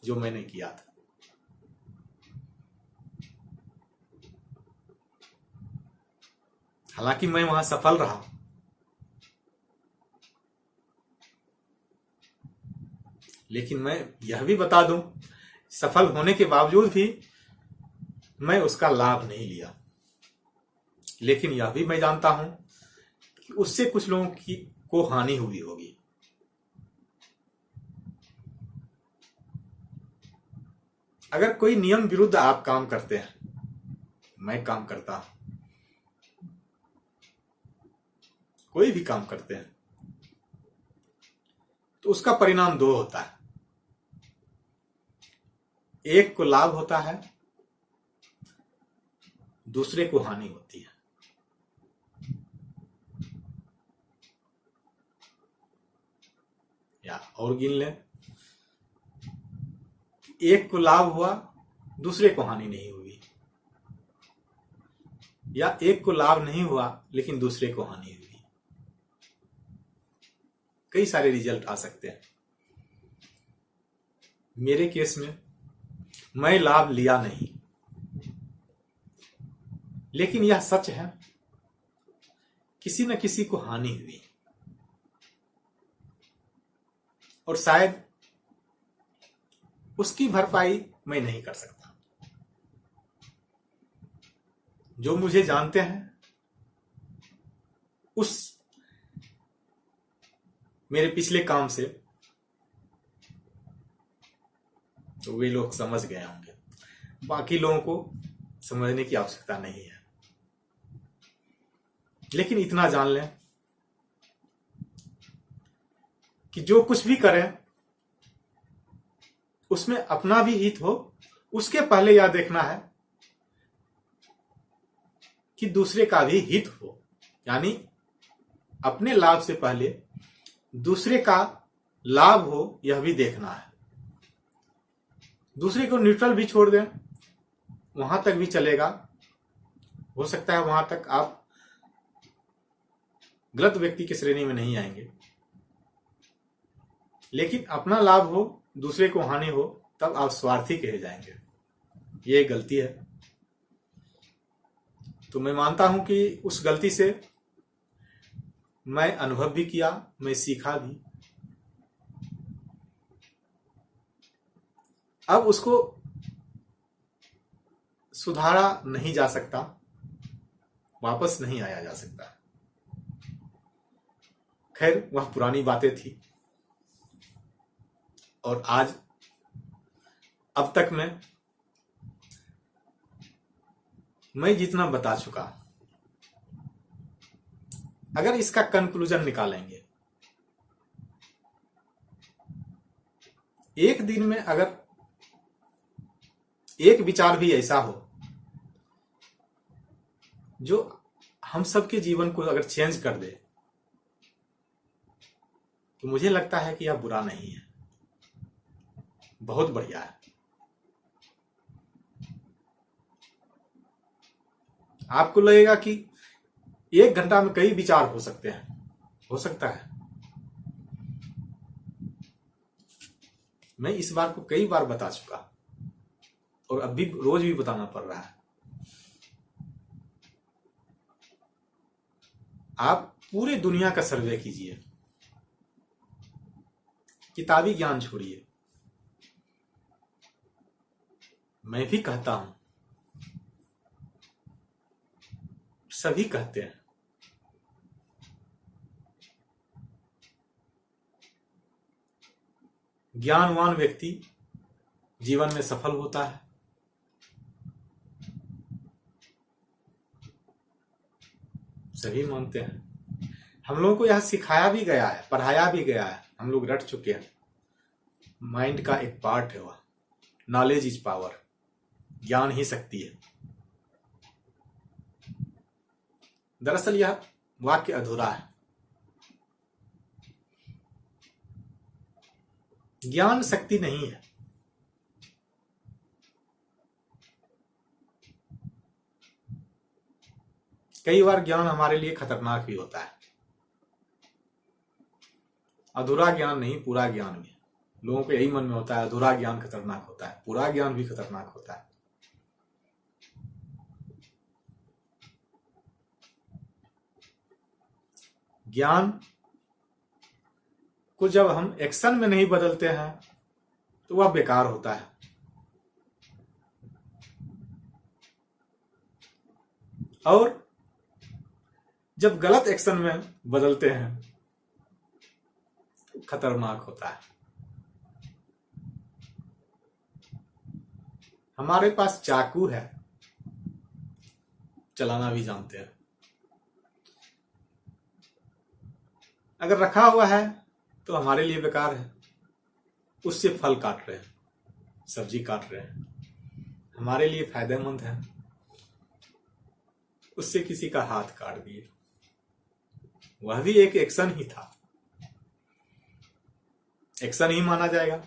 जो मैंने किया था। हालांकि मैं वहां सफल रहा, लेकिन मैं यह भी बता दूं, सफल होने के बावजूद भी मैं उसका लाभ नहीं लिया। लेकिन यह भी मैं जानता हूं कि उससे कुछ लोगों की को हानि हुई होगी। अगर कोई नियम विरुद्ध आप काम करते हैं, मैं काम करता हूं, कोई भी काम करते हैं, तो उसका परिणाम दो होता है। एक को लाभ होता है, दूसरे को हानि होती है। या और गिन लें, एक को लाभ हुआ, दूसरे को हानि नहीं हुई, या एक को लाभ नहीं हुआ लेकिन दूसरे को हानि हुई। कई सारे रिजल्ट आ सकते हैं। मेरे केस में मैं लाभ लिया नहीं, लेकिन यह सच है, किसी न किसी को हानि हुई, और शायद उसकी भरपाई मैं नहीं कर सकता। जो मुझे जानते हैं, उस मेरे पिछले काम से तो वे लोग समझ गए होंगे। बाकी लोगों को समझने की आवश्यकता नहीं है। लेकिन इतना जान लें कि जो कुछ भी करें उसमें अपना भी हित हो, उसके पहले यह देखना है कि दूसरे का भी हित हो। यानी अपने लाभ से पहले दूसरे का लाभ हो, यह भी देखना है। दूसरे को न्यूट्रल भी छोड़ दें, वहां तक भी चलेगा। हो सकता है वहां तक आप गलत व्यक्ति की श्रेणी में नहीं आएंगे, लेकिन अपना लाभ हो, दूसरे को हानि हो, तब आप स्वार्थी कहे जाएंगे। ये गलती है। तो मैं मानता हूं कि उस गलती से मैं अनुभव भी किया, मैं सीखा भी। अब उसको सुधारा नहीं जा सकता, वापस नहीं आया जा सकता। खैर, वह पुरानी बातें थी, और आज अब तक मैं जितना बता चुका, अगर इसका कंक्लूजन निकालेंगे, एक दिन में अगर एक विचार भी ऐसा हो जो हम सबके जीवन को अगर चेंज कर दे, तो मुझे लगता है कि यह बुरा नहीं है, बहुत बढ़िया है। आपको लगेगा कि एक घंटा में कई विचार हो सकते हैं, हो सकता है। मैं इस बार को कई बार बता चुका, और अब भी रोज भी बताना पड़ रहा है। आप पूरे दुनिया का सर्वे कीजिए, किताबी ज्ञान छोड़िए। मैं भी कहता हूं, सभी कहते हैं, ज्ञानवान व्यक्ति जीवन में सफल होता है। सभी मानते हैं। हम लोगों को यह सिखाया भी गया है, पढ़ाया भी गया है, हम लोग रट चुके हैं। माइंड का एक पार्ट है वह। नॉलेज इज पावर, ज्ञान ही शक्ति है। दरअसल यह वाक्य अधूरा है। ज्ञान शक्ति नहीं है। कई बार ज्ञान हमारे लिए खतरनाक भी होता है। अधूरा ज्ञान नहीं, पूरा ज्ञान भी। लोगों को यही मन में होता है, अधूरा ज्ञान खतरनाक होता है, पूरा ज्ञान भी खतरनाक होता है। ज्ञान को जब हम एक्शन में नहीं बदलते हैं, तो वह बेकार होता है। और जब गलत एक्शन में बदलते हैं तो खतरनाक होता है। हमारे पास चाकू है, चलाना भी जानते हैं। अगर रखा हुआ है तो हमारे लिए बेकार है। उससे फल काट रहे हैं, सब्जी काट रहे हैं, हमारे लिए फायदेमंद है। उससे किसी का हाथ काट दिए, वह भी एक एक्शन ही था, एक्शन ही माना जाएगा,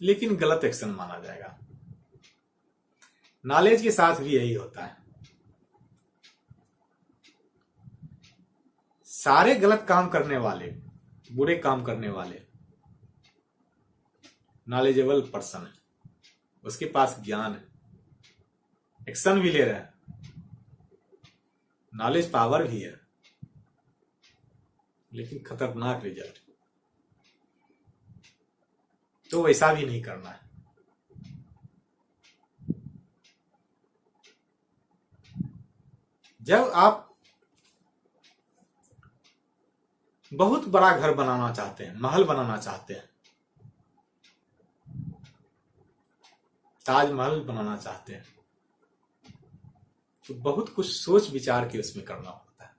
लेकिन गलत एक्शन माना जाएगा। नॉलेज के साथ भी यही होता है। सारे गलत काम करने वाले, बुरे काम करने वाले नॉलेजेबल पर्सन है, उसके पास ज्ञान है, एक्शन भी ले रहा है, नॉलेज पावर भी है, लेकिन खतरनाक रिजल्ट। तो वैसा भी नहीं करना है। जब आप बहुत बड़ा घर बनाना चाहते हैं, महल बनाना चाहते हैं, ताजमहल बनाना चाहते हैं, तो बहुत कुछ सोच विचार के उसमें करना होता है।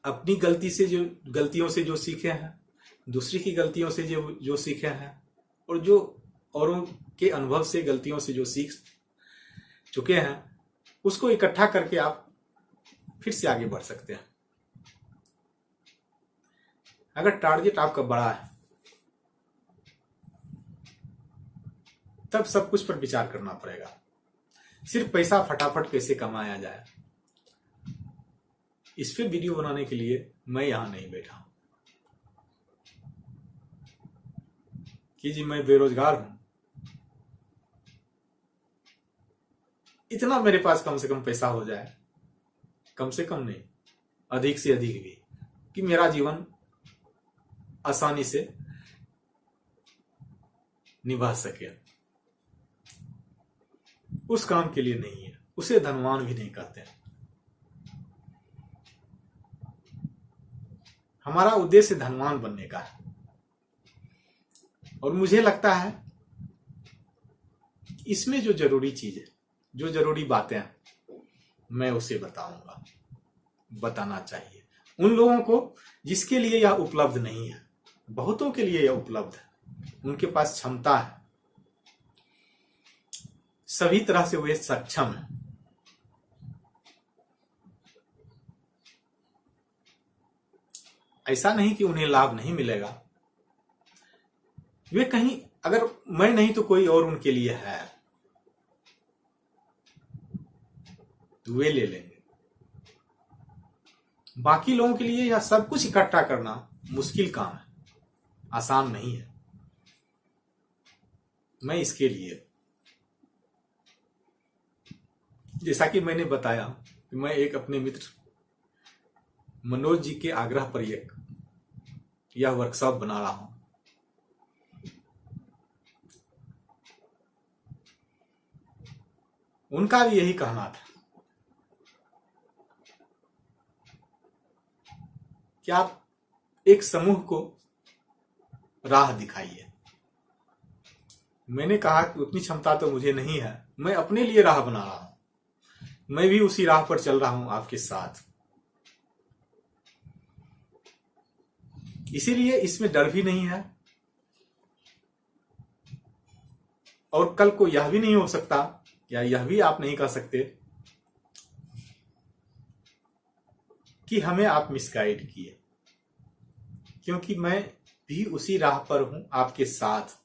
अपनी गलतियों से जो सीखे हैं, दूसरी की गलतियों से जो सीखे हैं, और जो औरों के अनुभव से गलतियों से जो सीख चुके हैं, उसको इकट्ठा करके आप फिर से आगे बढ़ सकते हैं। अगर टारगेट आपका बड़ा है, तब सब कुछ पर विचार करना पड़ेगा। सिर्फ पैसा फटाफट कैसे कमाया जाए, इस पे वीडियो बनाने के लिए मैं यहां नहीं बैठा हूं कि जी मैं बेरोजगार हूं, इतना मेरे पास कम से कम पैसा हो जाए, कम से कम नहीं, अधिक से अधिक भी, कि मेरा जीवन आसानी से निभा सके। उस काम के लिए नहीं है, उसे धनवान भी नहीं कहते हैं। हमारा उद्देश्य धनवान बनने का है। और मुझे लगता है इसमें जो जरूरी चीज है, जो जरूरी बातें हैं, मैं उसे बताऊंगा, बताना चाहिए उन लोगों को जिसके लिए यह उपलब्ध नहीं है। बहुतों के लिए यह उपलब्ध है, उनके पास क्षमता है, सभी तरह से वे सक्षम है। ऐसा नहीं कि उन्हें लाभ नहीं मिलेगा, वे कहीं, अगर मैं नहीं तो कोई और उनके लिए है, तो वे ले लेंगे। बाकी लोगों के लिए यह सब कुछ इकट्ठा करना मुश्किल काम है, आसान नहीं है। मैं इसके लिए, जैसा कि मैंने बताया कि मैं एक अपने मित्र मनोज जी के आग्रह पर यह वर्कशॉप बना रहा हूं। उनका भी यही कहना था कि आप एक समूह को राह दिखाइए। मैंने कहा कि उतनी क्षमता तो मुझे नहीं है, मैं अपने लिए राह बना रहा हूं, मैं भी उसी राह पर चल रहा हूं आपके साथ। इसीलिए इसमें डर भी नहीं है, और कल को यह भी नहीं हो सकता, या यह भी आप नहीं कह सकते कि हमें आप मिसगाइड किए, क्योंकि मैं भी उसी राह पर हूं आपके साथ।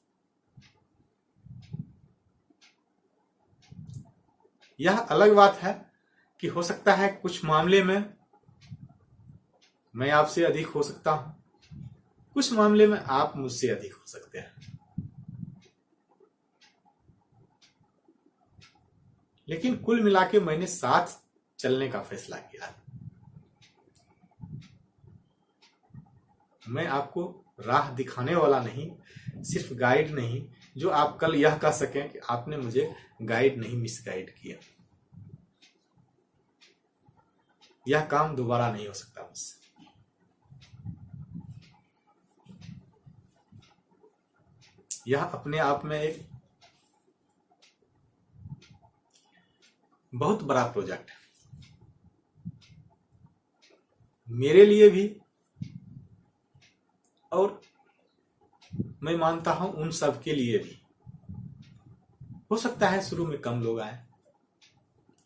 यह अलग बात है कि हो सकता है कुछ मामले में मैं आपसे अधिक हो सकता हूं, कुछ मामले में आप मुझसे अधिक हो सकते हैं, लेकिन कुल मिला के मैंने साथ चलने का फैसला किया। मैं आपको राह दिखाने वाला नहीं, सिर्फ गाइड नहीं, जो आप कल यह कह सकें कि आपने मुझे गाइड नहीं मिसगाइड किया। यह काम दोबारा नहीं हो सकता मुझसे। यह अपने आप में एक बहुत बड़ा प्रोजेक्ट है, मेरे लिए भी, और मैं मानता हूं उन सब के लिए भी। हो सकता है शुरू में कम लोग आए,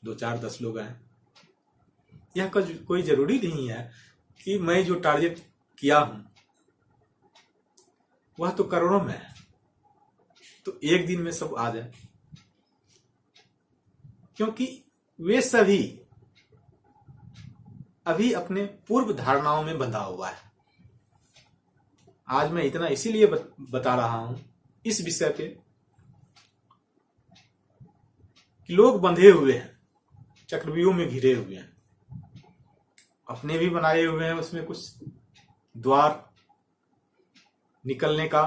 2 4 10 लोग आए। यह कोई जरूरी नहीं है कि मैं जो टारगेट किया हूं वह तो करोड़ों में है, तो एक दिन में सब आ जाए, क्योंकि वे सभी अभी अपने पूर्व धारणाओं में बंधा हुआ है। आज मैं इतना इसीलिए बता रहा हूं इस विषय पे कि लोग बंधे हुए हैं, चक्रव्यूह में घिरे हुए हैं, अपने भी बनाए हुए हैं उसमें कुछ द्वार निकलने का,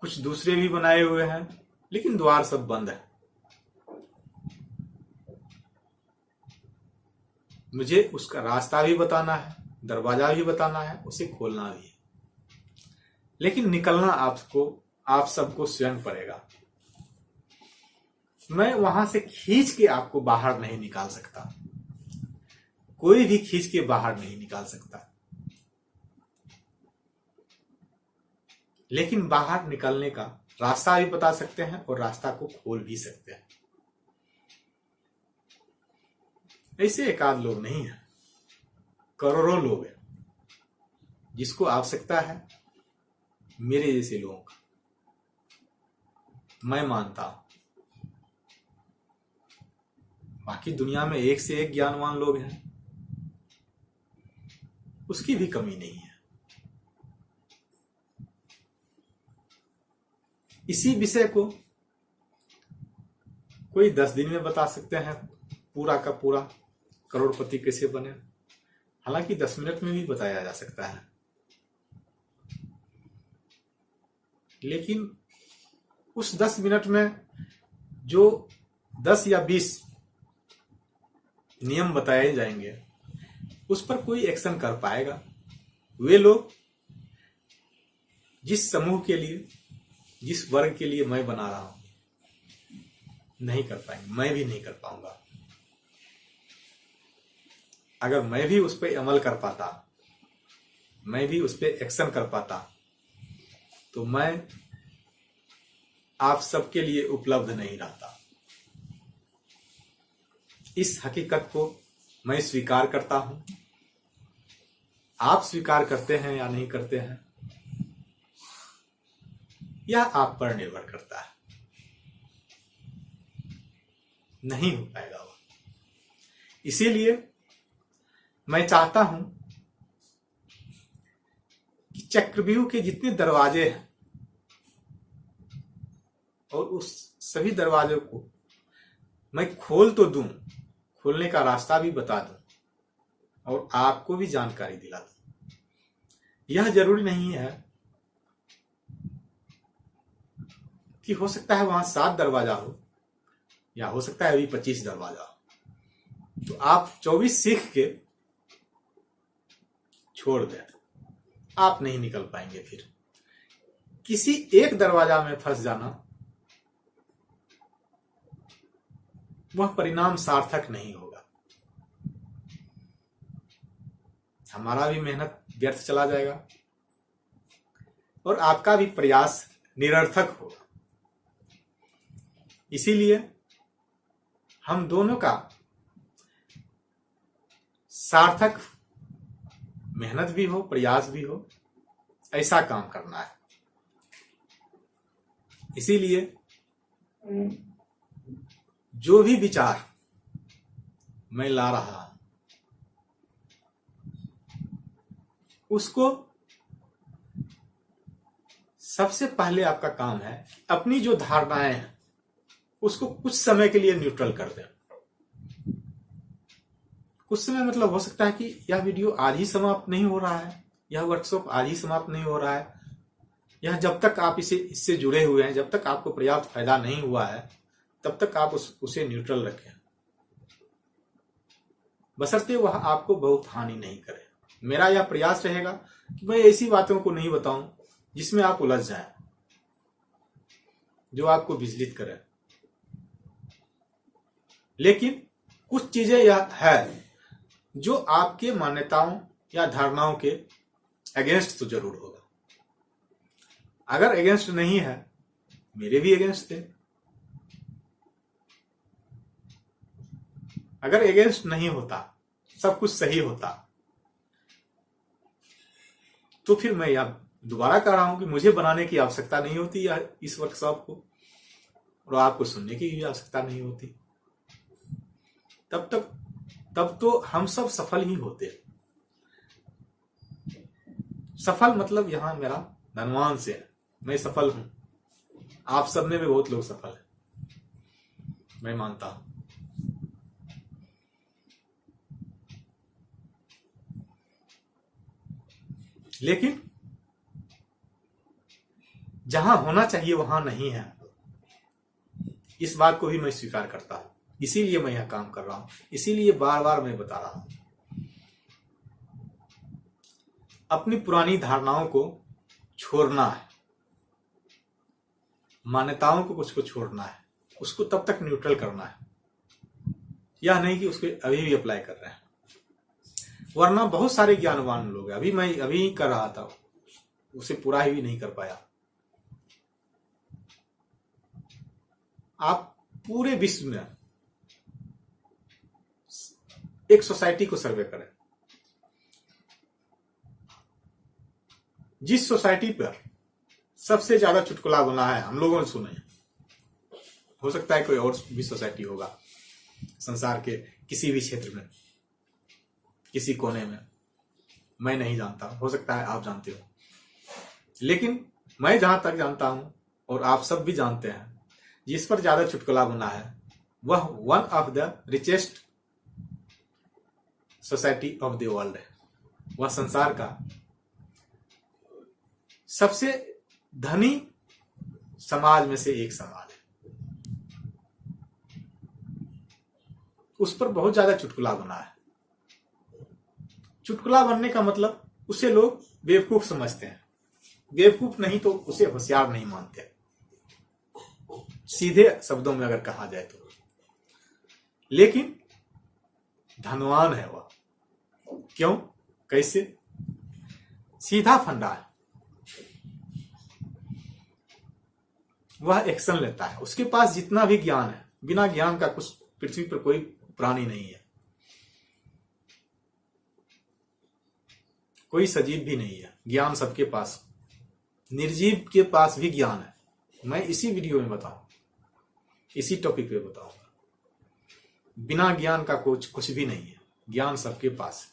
कुछ दूसरे भी बनाए हुए हैं, लेकिन द्वार सब बंद है। मुझे उसका रास्ता भी बताना है, दरवाजा भी बताना है, उसे खोलना भी है, लेकिन निकलना आप सबको स्वयं पड़ेगा। मैं वहां से खींच के आपको बाहर नहीं निकाल सकता, कोई भी खींच के बाहर नहीं निकाल सकता, लेकिन बाहर निकलने का रास्ता भी बता सकते हैं और रास्ता को खोल भी सकते हैं। ऐसे एकाध लोग नहीं है, करोड़ों लोग हैं जिसको आवश्यकता है मेरे जैसे लोगों का। मैं मानता हूं बाकी दुनिया में एक से एक ज्ञानवान लोग हैं, उसकी भी कमी नहीं है। इसी विषय को कोई 10 दिन में बता सकते हैं, पूरा का पूरा करोड़पति कैसे बने, हालांकि 10 मिनट में भी बताया जा सकता है, लेकिन उस 10 मिनट में जो 10 या 20 नियम बताए जाएंगे उस पर कोई एक्शन कर पाएगा? वे लोग जिस समूह के लिए, जिस वर्ग के लिए मैं बना रहा हूं, नहीं कर पाएंगे, मैं भी नहीं कर पाऊंगा। अगर मैं भी उस पर अमल कर पाता, मैं भी उस पर एक्शन कर पाता, तो मैं आप सबके लिए उपलब्ध नहीं रहता। इस हकीकत को मैं स्वीकार करता हूं। आप स्वीकार करते हैं या नहीं करते हैं, यह आप पर निर्भर करता है। नहीं हो पाएगा वो। इसीलिए मैं चाहता हूं कि चक्रव्यूह के जितने दरवाजे हैं और उस सभी दरवाजों को मैं खोल तो दूं, खोलने का रास्ता भी बता दूं और आपको भी जानकारी दिला दूं। यह जरूरी नहीं है कि हो सकता है वहां 7 दरवाजा हो, या हो सकता है अभी 25 दरवाजा हो, तो आप 24 सीख के छोड़ दें, आप नहीं निकल पाएंगे। फिर किसी एक दरवाजा में फंस जाना, वह परिणाम सार्थक नहीं होगा। हमारा भी मेहनत व्यर्थ चला जाएगा और आपका भी प्रयास निरर्थक होगा। इसीलिए हम दोनों का सार्थक मेहनत भी हो, प्रयास भी हो, ऐसा काम करना है। इसीलिए जो भी विचार मैं ला रहा हूं उसको सबसे पहले आपका काम है अपनी जो धारणाएं हैं उसको कुछ समय के लिए न्यूट्रल कर दें, कुछ समय मतलब हो सकता है कि यह वीडियो आज ही समाप्त नहीं हो रहा है, यह वर्कशॉप आज ही समाप्त नहीं हो रहा है, यह जब तक आप इससे जुड़े हुए हैं, जब तक आपको पर्याप्त फायदा नहीं हुआ है, तब तक आप उसे न्यूट्रल रखें, बशर्ते वह आपको बहुत हानि नहीं करे। मेरा यह प्रयास रहेगा कि मैं ऐसी बातों को नहीं बताऊं जिसमें आप उलझ जाएं, जो आपको विचलित करे। लेकिन कुछ चीजें यह है जो आपके मान्यताओं या धारणाओं के अगेंस्ट तो जरूर होगा। अगर अगेंस्ट नहीं है, मेरे भी अगेंस्ट थे। अगर अगेंस्ट नहीं होता, सब कुछ सही होता, तो फिर मैं यह दोबारा कह रहा हूं कि मुझे बनाने की आवश्यकता नहीं होती या इस वर्कशॉप को, और आपको सुनने की भी आवश्यकता नहीं होती। तब तो हम सब सफल ही होते। सफल मतलब यहां मेरा धनवान से है, मैं सफल हूं। आप सब में भी बहुत लोग सफल हैं, मैं मानता हूं। लेकिन जहां होना चाहिए वहां नहीं है, इस बात को भी मैं स्वीकार करता हूं। इसीलिए मैं यह काम कर रहा हूं, इसीलिए बार बार मैं बता रहा हूं। अपनी पुरानी धारणाओं को छोड़ना है, मान्यताओं को कुछ को छोड़ना है, उसको तब तक न्यूट्रल करना है, यह नहीं कि उसको अभी भी अप्लाई कर रहे हैं। वरना बहुत सारे ज्ञानवान लोग हैं, मैं अभी कर रहा था, उसे पूरा ही नहीं कर पाया। आप पूरे विश्व में एक सोसाइटी को सर्वे करें, जिस सोसाइटी पर सबसे ज्यादा चुटकुला बना है, हम लोगों ने सुने, हो सकता है कोई और भी सोसाइटी होगा संसार के किसी भी क्षेत्र में, किसी कोने में, मैं नहीं जानता, हो सकता है आप जानते हो। लेकिन मैं जहां तक जानता हूं और आप सब भी जानते हैं, जिस पर ज्यादा चुटकुला बना है वह one of the richest society of the world है। वह संसार का सबसे धनी समाज में से एक समाज है। उस पर बहुत ज्यादा चुटकुला बना है। चुटकुला बनने का मतलब उसे लोग बेवकूफ समझते हैं, बेवकूफ नहीं तो उसे होशियार नहीं मानते, सीधे शब्दों में अगर कहा जाए तो। लेकिन धनवान है वह। क्यों? कैसे? सीधा फंडा है, वह एक्शन लेता है। उसके पास जितना भी ज्ञान है, बिना ज्ञान का कुछ पृथ्वी पर कोई प्राणी नहीं है, कोई सजीव भी नहीं है। ज्ञान सबके पास, निर्जीव के पास भी ज्ञान है। मैं इसी वीडियो में बताऊं, इसी टॉपिक पे बताऊंगा। बिना ज्ञान का कुछ भी नहीं है, ज्ञान सबके पास।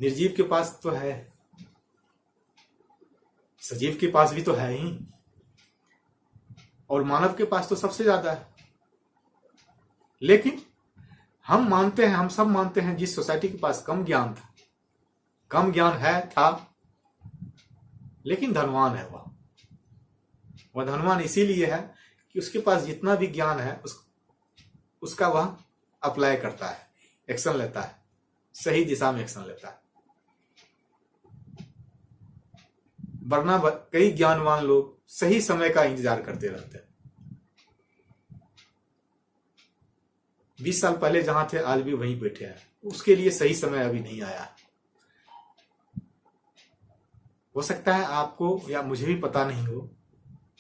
निर्जीव के पास तो है, सजीव के पास भी तो है ही, और मानव के पास तो सबसे ज्यादा है। लेकिन हम मानते हैं, हम सब मानते हैं, जिस सोसाइटी के पास कम ज्ञान था, कम ज्ञान था, लेकिन धनवान है वह धनवान इसीलिए है कि उसके पास जितना भी ज्ञान है उसका वह अप्लाई करता है, एक्शन लेता है, सही दिशा में एक्शन लेता है। वरना कई ज्ञानवान लोग सही समय का इंतजार करते रहते हैं। 20 साल पहले जहां थे आज भी वहीं बैठे हैं, उसके लिए सही समय अभी नहीं आया। हो सकता है आपको या मुझे भी पता नहीं हो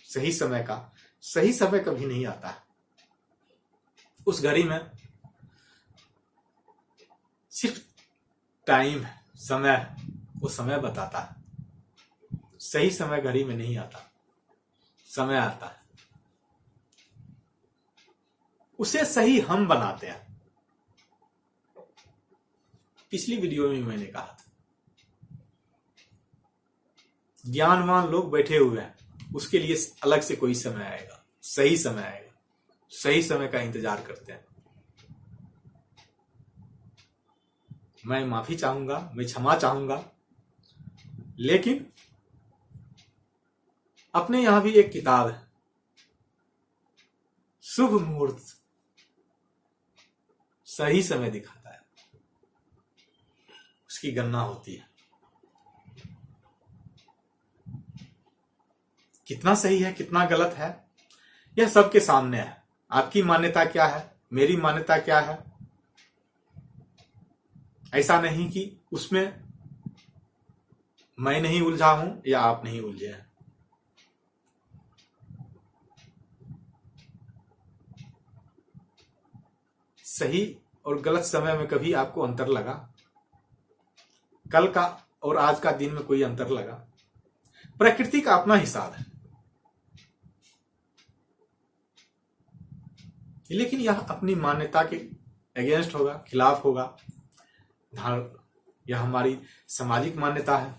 सही समय का, सही समय कभी नहीं आता है। उस घड़ी में सिर्फ टाइम है, समय है, वो समय बताता है। सही समय घड़ी में नहीं आता, समय आता है, उसे सही हम बनाते हैं। पिछली वीडियो में मैंने कहा था, ज्ञानवान लोग बैठे हुए हैं, उसके लिए अलग से कोई समय आएगा, सही समय आएगा, सही समय का इंतजार करते हैं। मैं माफी चाहूंगा, मैं क्षमा चाहूंगा। लेकिन अपने यहां भी एक किताब है, शुभ मुहूर्त सही समय दिखाता है, उसकी गणना होती है। कितना सही है, कितना गलत है, यह सबके सामने है। आपकी मान्यता क्या है, मेरी मान्यता क्या है। ऐसा नहीं कि उसमें मैं नहीं उलझा हूं या आप नहीं उलझे हैं। सही और गलत समय में कभी आपको अंतर लगा? कल का और आज का दिन में कोई अंतर लगा? प्रकृति का अपना हिसाब है, लेकिन यह अपनी मान्यता के अगेंस्ट होगा, खिलाफ होगा। यह हमारी सामाजिक मान्यता है।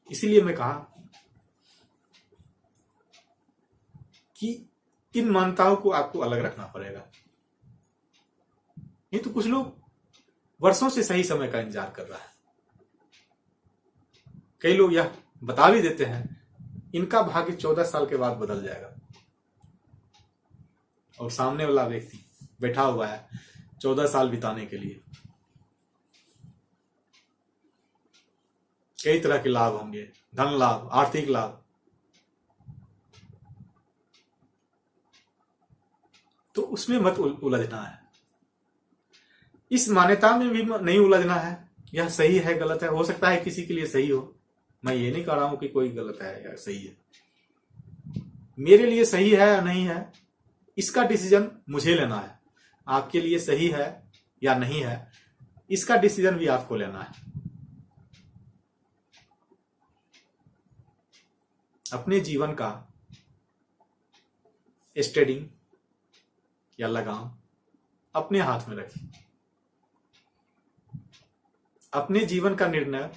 इसीलिए मैं कहा कि इन मान्यताओं को आपको अलग रखना पड़ेगा। नहीं तो कुछ लोग वर्षों से सही समय का इंतजार कर रहा है। कई लोग यह बता भी देते हैं इनका भाग्य 14 साल के बाद बदल जाएगा, और सामने वाला व्यक्ति बैठा हुआ है 14 साल बिताने के लिए। कई तरह के लाभ होंगे, धन लाभ, आर्थिक लाभ। तो उसमें मत उलझना है, इस मान्यता में भी नहीं उलझना है। यह सही है, गलत है। हो सकता है किसी के लिए सही हो, मैं ये नहीं कह रहा हूं कि कोई गलत है या सही है। मेरे लिए सही है या नहीं है, इसका डिसीजन मुझे लेना है। आपके लिए सही है या नहीं है, इसका डिसीजन भी आपको लेना है। अपने जीवन का स्टेडिंग या लगाम अपने हाथ में रखिए। अपने जीवन का निर्णय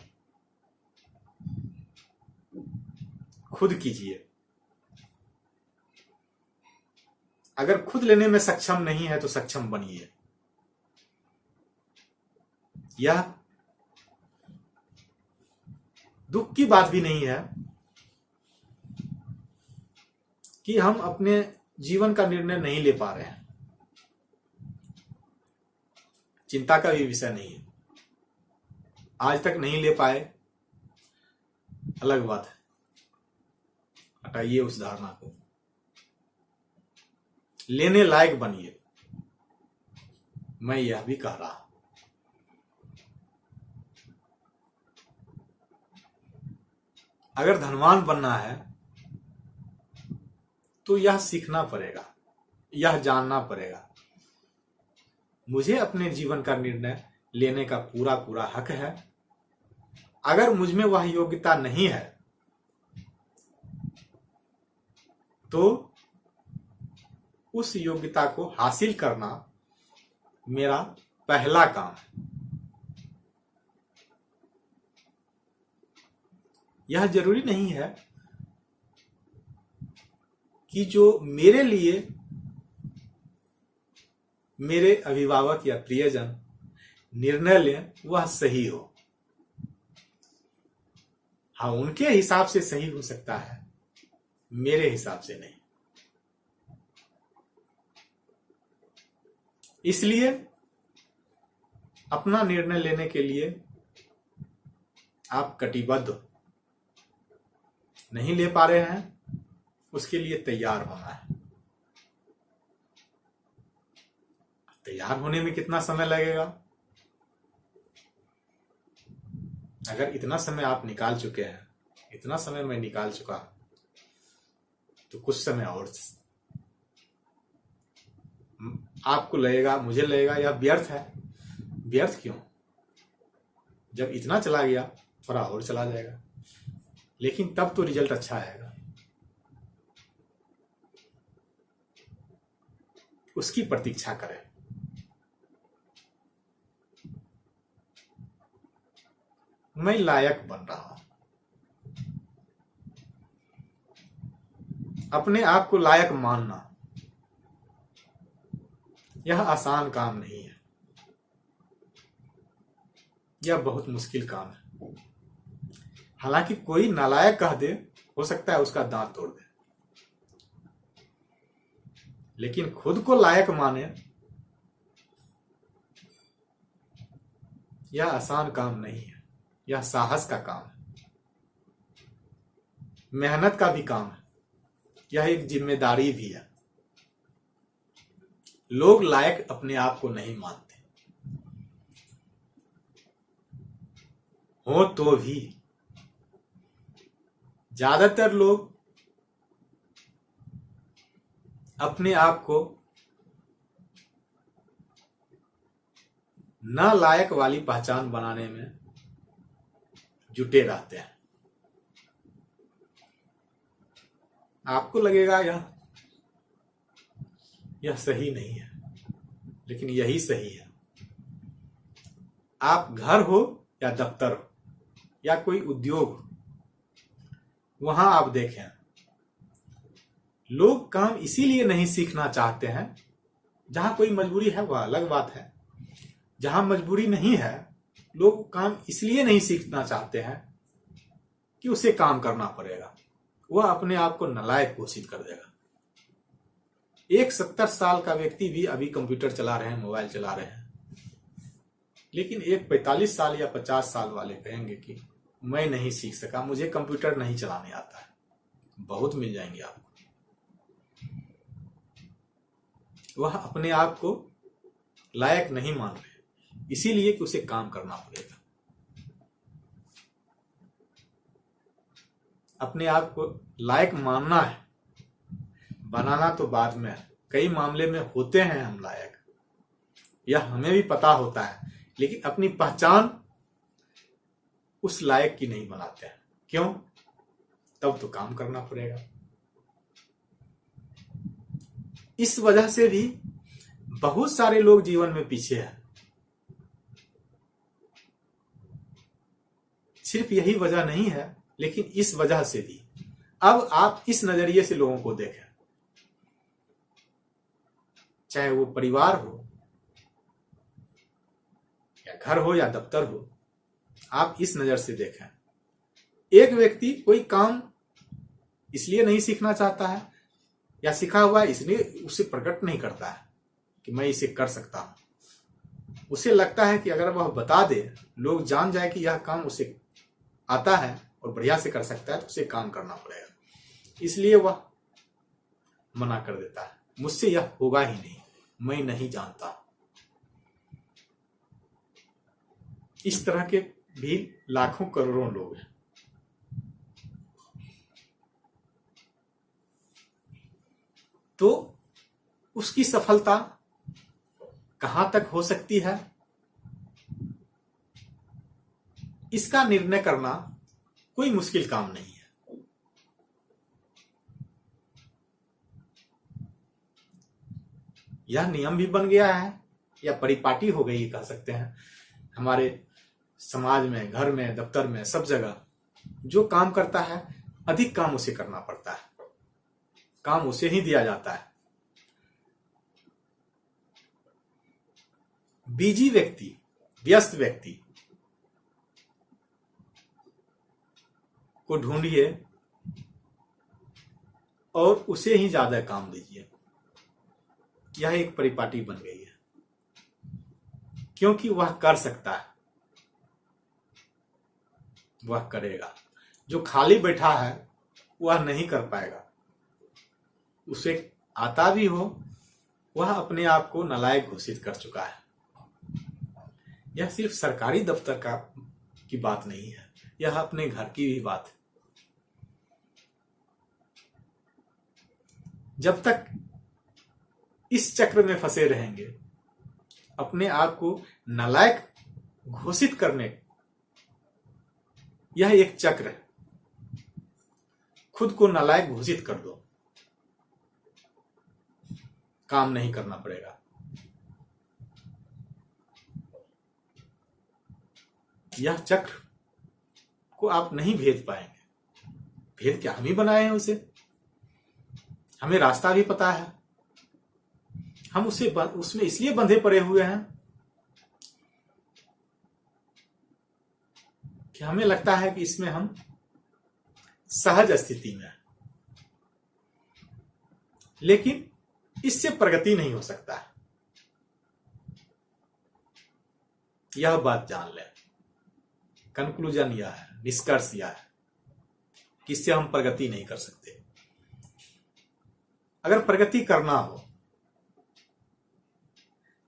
खुद कीजिए। अगर खुद लेने में सक्षम नहीं है तो सक्षम बनिए। यह दुख की बात भी नहीं है कि हम अपने जीवन का निर्णय नहीं ले पा रहे हैं। चिंता का भी विषय नहीं है। आज तक नहीं ले पाए, अलग बात है, हटाइए उस धारणा को। लेने लायक बनिए। मैं यह भी कह रहा हूं। अगर धनवान बनना है तो यह सीखना पड़ेगा, यह जानना पड़ेगा। मुझे अपने जीवन का निर्णय लेने का पूरा पूरा हक है। अगर मुझमें वह योग्यता नहीं है तो उस योग्यता को हासिल करना मेरा पहला काम है। यह जरूरी नहीं है कि जो मेरे लिए मेरे अभिभावक या प्रियजन निर्णय लें वह सही हो। हाँ, उनके हिसाब से सही हो सकता है, मेरे हिसाब से नहीं। इसलिए अपना निर्णय लेने के लिए आप कटिबद्ध हो। नहीं ले पा रहे हैं, उसके लिए तैयार होना है। तैयार होने में कितना समय लगेगा? अगर इतना समय आप निकाल चुके हैं, इतना समय मैं निकाल चुका, तो कुछ समय और आपको लगेगा, मुझे लगेगा यह व्यर्थ है। व्यर्थ क्यों? जब इतना चला गया, थोड़ा और चला जाएगा, लेकिन तब तो रिजल्ट अच्छा आएगा। उसकी प्रतीक्षा करें। मैं लायक बन रहा हूं। अपने आप को लायक मानना यह आसान काम नहीं है। यह बहुत मुश्किल काम है। हालांकि कोई नालायक कह दे, हो सकता है उसका दांत तोड़ दे, लेकिन खुद को लायक माने, यह आसान काम नहीं है। यह साहस का काम है, मेहनत का भी काम है, यह एक जिम्मेदारी भी है। लोग लायक अपने आप को नहीं मानते, हो तो भी ज्यादातर लोग अपने आप को न लायक वाली पहचान बनाने में जुटे रहते हैं। आपको लगेगा यह सही नहीं है, लेकिन यही सही है। आप घर हो या दफ्तर हो या कोई उद्योग हो, वहां आप देखें, लोग काम इसीलिए नहीं सीखना चाहते हैं। जहां कोई मजबूरी है वह अलग बात है, जहां मजबूरी नहीं है, लोग काम इसलिए नहीं सीखना चाहते हैं कि उसे काम करना पड़ेगा, वह अपने आप को नालायक घोषित कर देगा। एक 70 साल का व्यक्ति भी अभी कंप्यूटर चला रहे हैं, मोबाइल चला रहे हैं, लेकिन एक 45 साल या 50 साल वाले कहेंगे कि मैं नहीं सीख सका, मुझे कंप्यूटर नहीं चलाने आता है। बहुत मिल जाएंगे आपको। वह अपने आप को लायक नहीं मान रहे, इसीलिए कि उसे काम करना पड़ेगा। अपने आप को लायक मानना है, बनाना तो बाद में है। कई मामले में होते हैं हम लायक, यह हमें भी पता होता है, लेकिन अपनी पहचान उस लायक की नहीं बनाते हैं। क्यों? तब तो काम करना पड़ेगा। इस वजह से भी बहुत सारे लोग जीवन में पीछे हैं। सिर्फ यही वजह नहीं है, लेकिन इस वजह से भी। अब आप इस नजरिए से लोगों को देखें, चाहे वो परिवार हो या घर हो या दफ्तर हो, आप इस नजर से देखें। एक व्यक्ति कोई काम इसलिए नहीं सीखना चाहता है या सीखा हुआ है इसलिए उसे प्रकट नहीं करता है कि मैं इसे कर सकता हूं। उसे लगता है कि अगर वह बता दे, लोग जान जाए कि यह काम उसे आता है और बढ़िया से कर सकता है, तो उसे काम करना पड़ेगा, इसलिए वह मना कर देता है। मुझसे यह होगा ही नहीं, मैं नहीं जानता। इस तरह के भी लाखों करोड़ों लोग हैं। तो उसकी सफलता कहां तक हो सकती है, इसका निर्णय करना कोई मुश्किल काम नहीं है। यह नियम भी बन गया है या परिपाटी हो गई कह सकते हैं हमारे समाज में, घर में, दफ्तर में, सब जगह। जो काम करता है अधिक काम उसे करना पड़ता है, काम उसे ही दिया जाता है। बिजी व्यक्ति, व्यस्त व्यक्ति को ढूंढिए और उसे ही ज्यादा काम दीजिए। यह एक परिपाटी बन गई है, क्योंकि वह कर सकता है, वह करेगा। जो खाली बैठा है वह नहीं कर पाएगा। उसे आता भी हो, वह अपने आप को नालायक घोषित कर चुका है। यह सिर्फ सरकारी दफ्तर की बात नहीं है, यह अपने घर की भी बात है। जब तक इस चक्र में फंसे रहेंगे, अपने आप को नालायक घोषित करने, यह एक चक्र है। खुद को नालायक घोषित कर दो, काम नहीं करना पड़ेगा। यह चक्र को आप नहीं भेद पाएंगे। भेद क्या, हम ही बनाए हैं उसे। हमें रास्ता भी पता है, हम उसमें इसलिए बंधे पड़े हुए हैं कि हमें लगता है कि इसमें हम सहज स्थिति में हैं, लेकिन इससे प्रगति नहीं हो सकता है। यह बात जान लें। कंक्लूजन यह है, निष्कर्ष यह है कि इससे हम प्रगति नहीं कर सकते। अगर प्रगति करना हो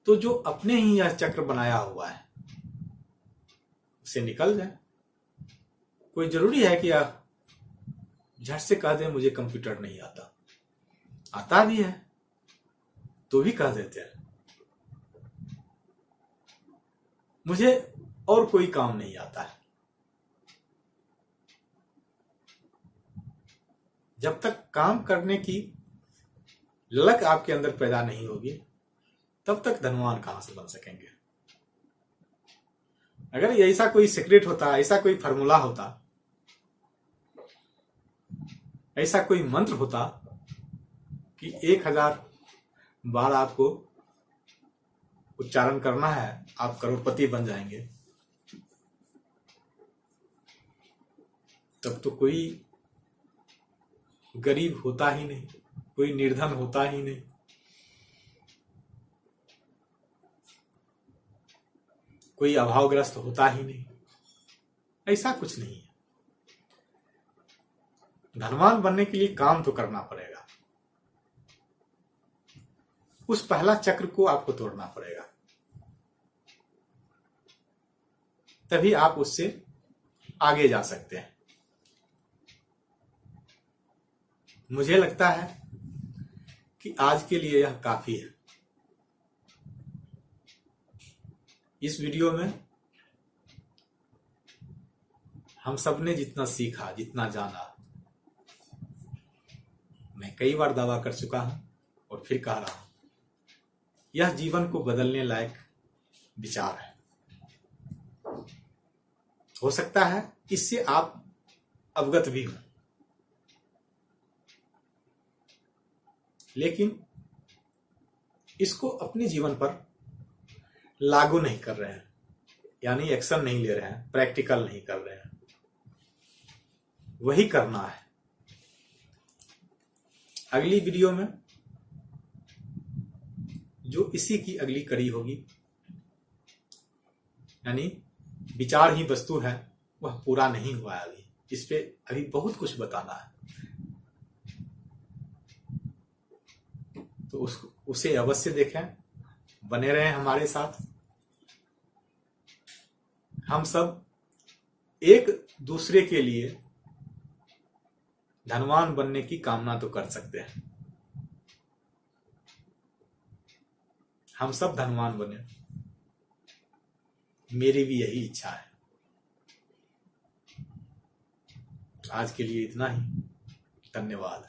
तो जो अपने ही यह चक्र बनाया हुआ है उससे निकल जाए। कोई जरूरी है कि आप झट से कह दें मुझे कंप्यूटर नहीं आता, आता भी है तो भी कह देते हैं मुझे और कोई काम नहीं आता है। जब तक काम करने की ललक आपके अंदर पैदा नहीं होगी तब तक धनवान कहां से बन सकेंगे। अगर ऐसा कोई सीक्रेट होता, ऐसा कोई फार्मूला होता, ऐसा कोई मंत्र होता कि 1000 बार आपको उच्चारण करना है, आप करोड़पति बन जाएंगे, तब तो कोई गरीब होता ही नहीं, कोई निर्धन होता ही नहीं। कोई अभावग्रस्त होता ही नहीं। ऐसा कुछ नहीं है। धनवान बनने के लिए काम तो करना पड़ेगा। उस पहला चक्र को आपको तोड़ना पड़ेगा, तभी आप उससे आगे जा सकते हैं। मुझे लगता है कि आज के लिए यह काफी है। इस वीडियो में हम सब ने जितना सीखा, जितना जाना, मैं कई बार दावा कर चुका हूं और फिर कह रहा हूं, यह जीवन को बदलने लायक विचार है। हो सकता है इससे आप अवगत भी हों, लेकिन इसको अपने जीवन पर लागू नहीं कर रहे हैं, यानी एक्शन नहीं ले रहे हैं, प्रैक्टिकल नहीं कर रहे हैं। वही करना है। अगली वीडियो में जो इसी की अगली कड़ी होगी, यानी विचार ही वस्तु है, वह पूरा नहीं हुआ है अभी। इस पे अभी बहुत कुछ बताना है, तो उसे अवश्य देखें। बने रहें हमारे साथ। हम सब एक दूसरे के लिए धनवान बनने की कामना तो कर सकते हैं। हम सब धनवान बने, मेरी भी यही इच्छा है। आज के लिए इतना ही। धन्यवाद।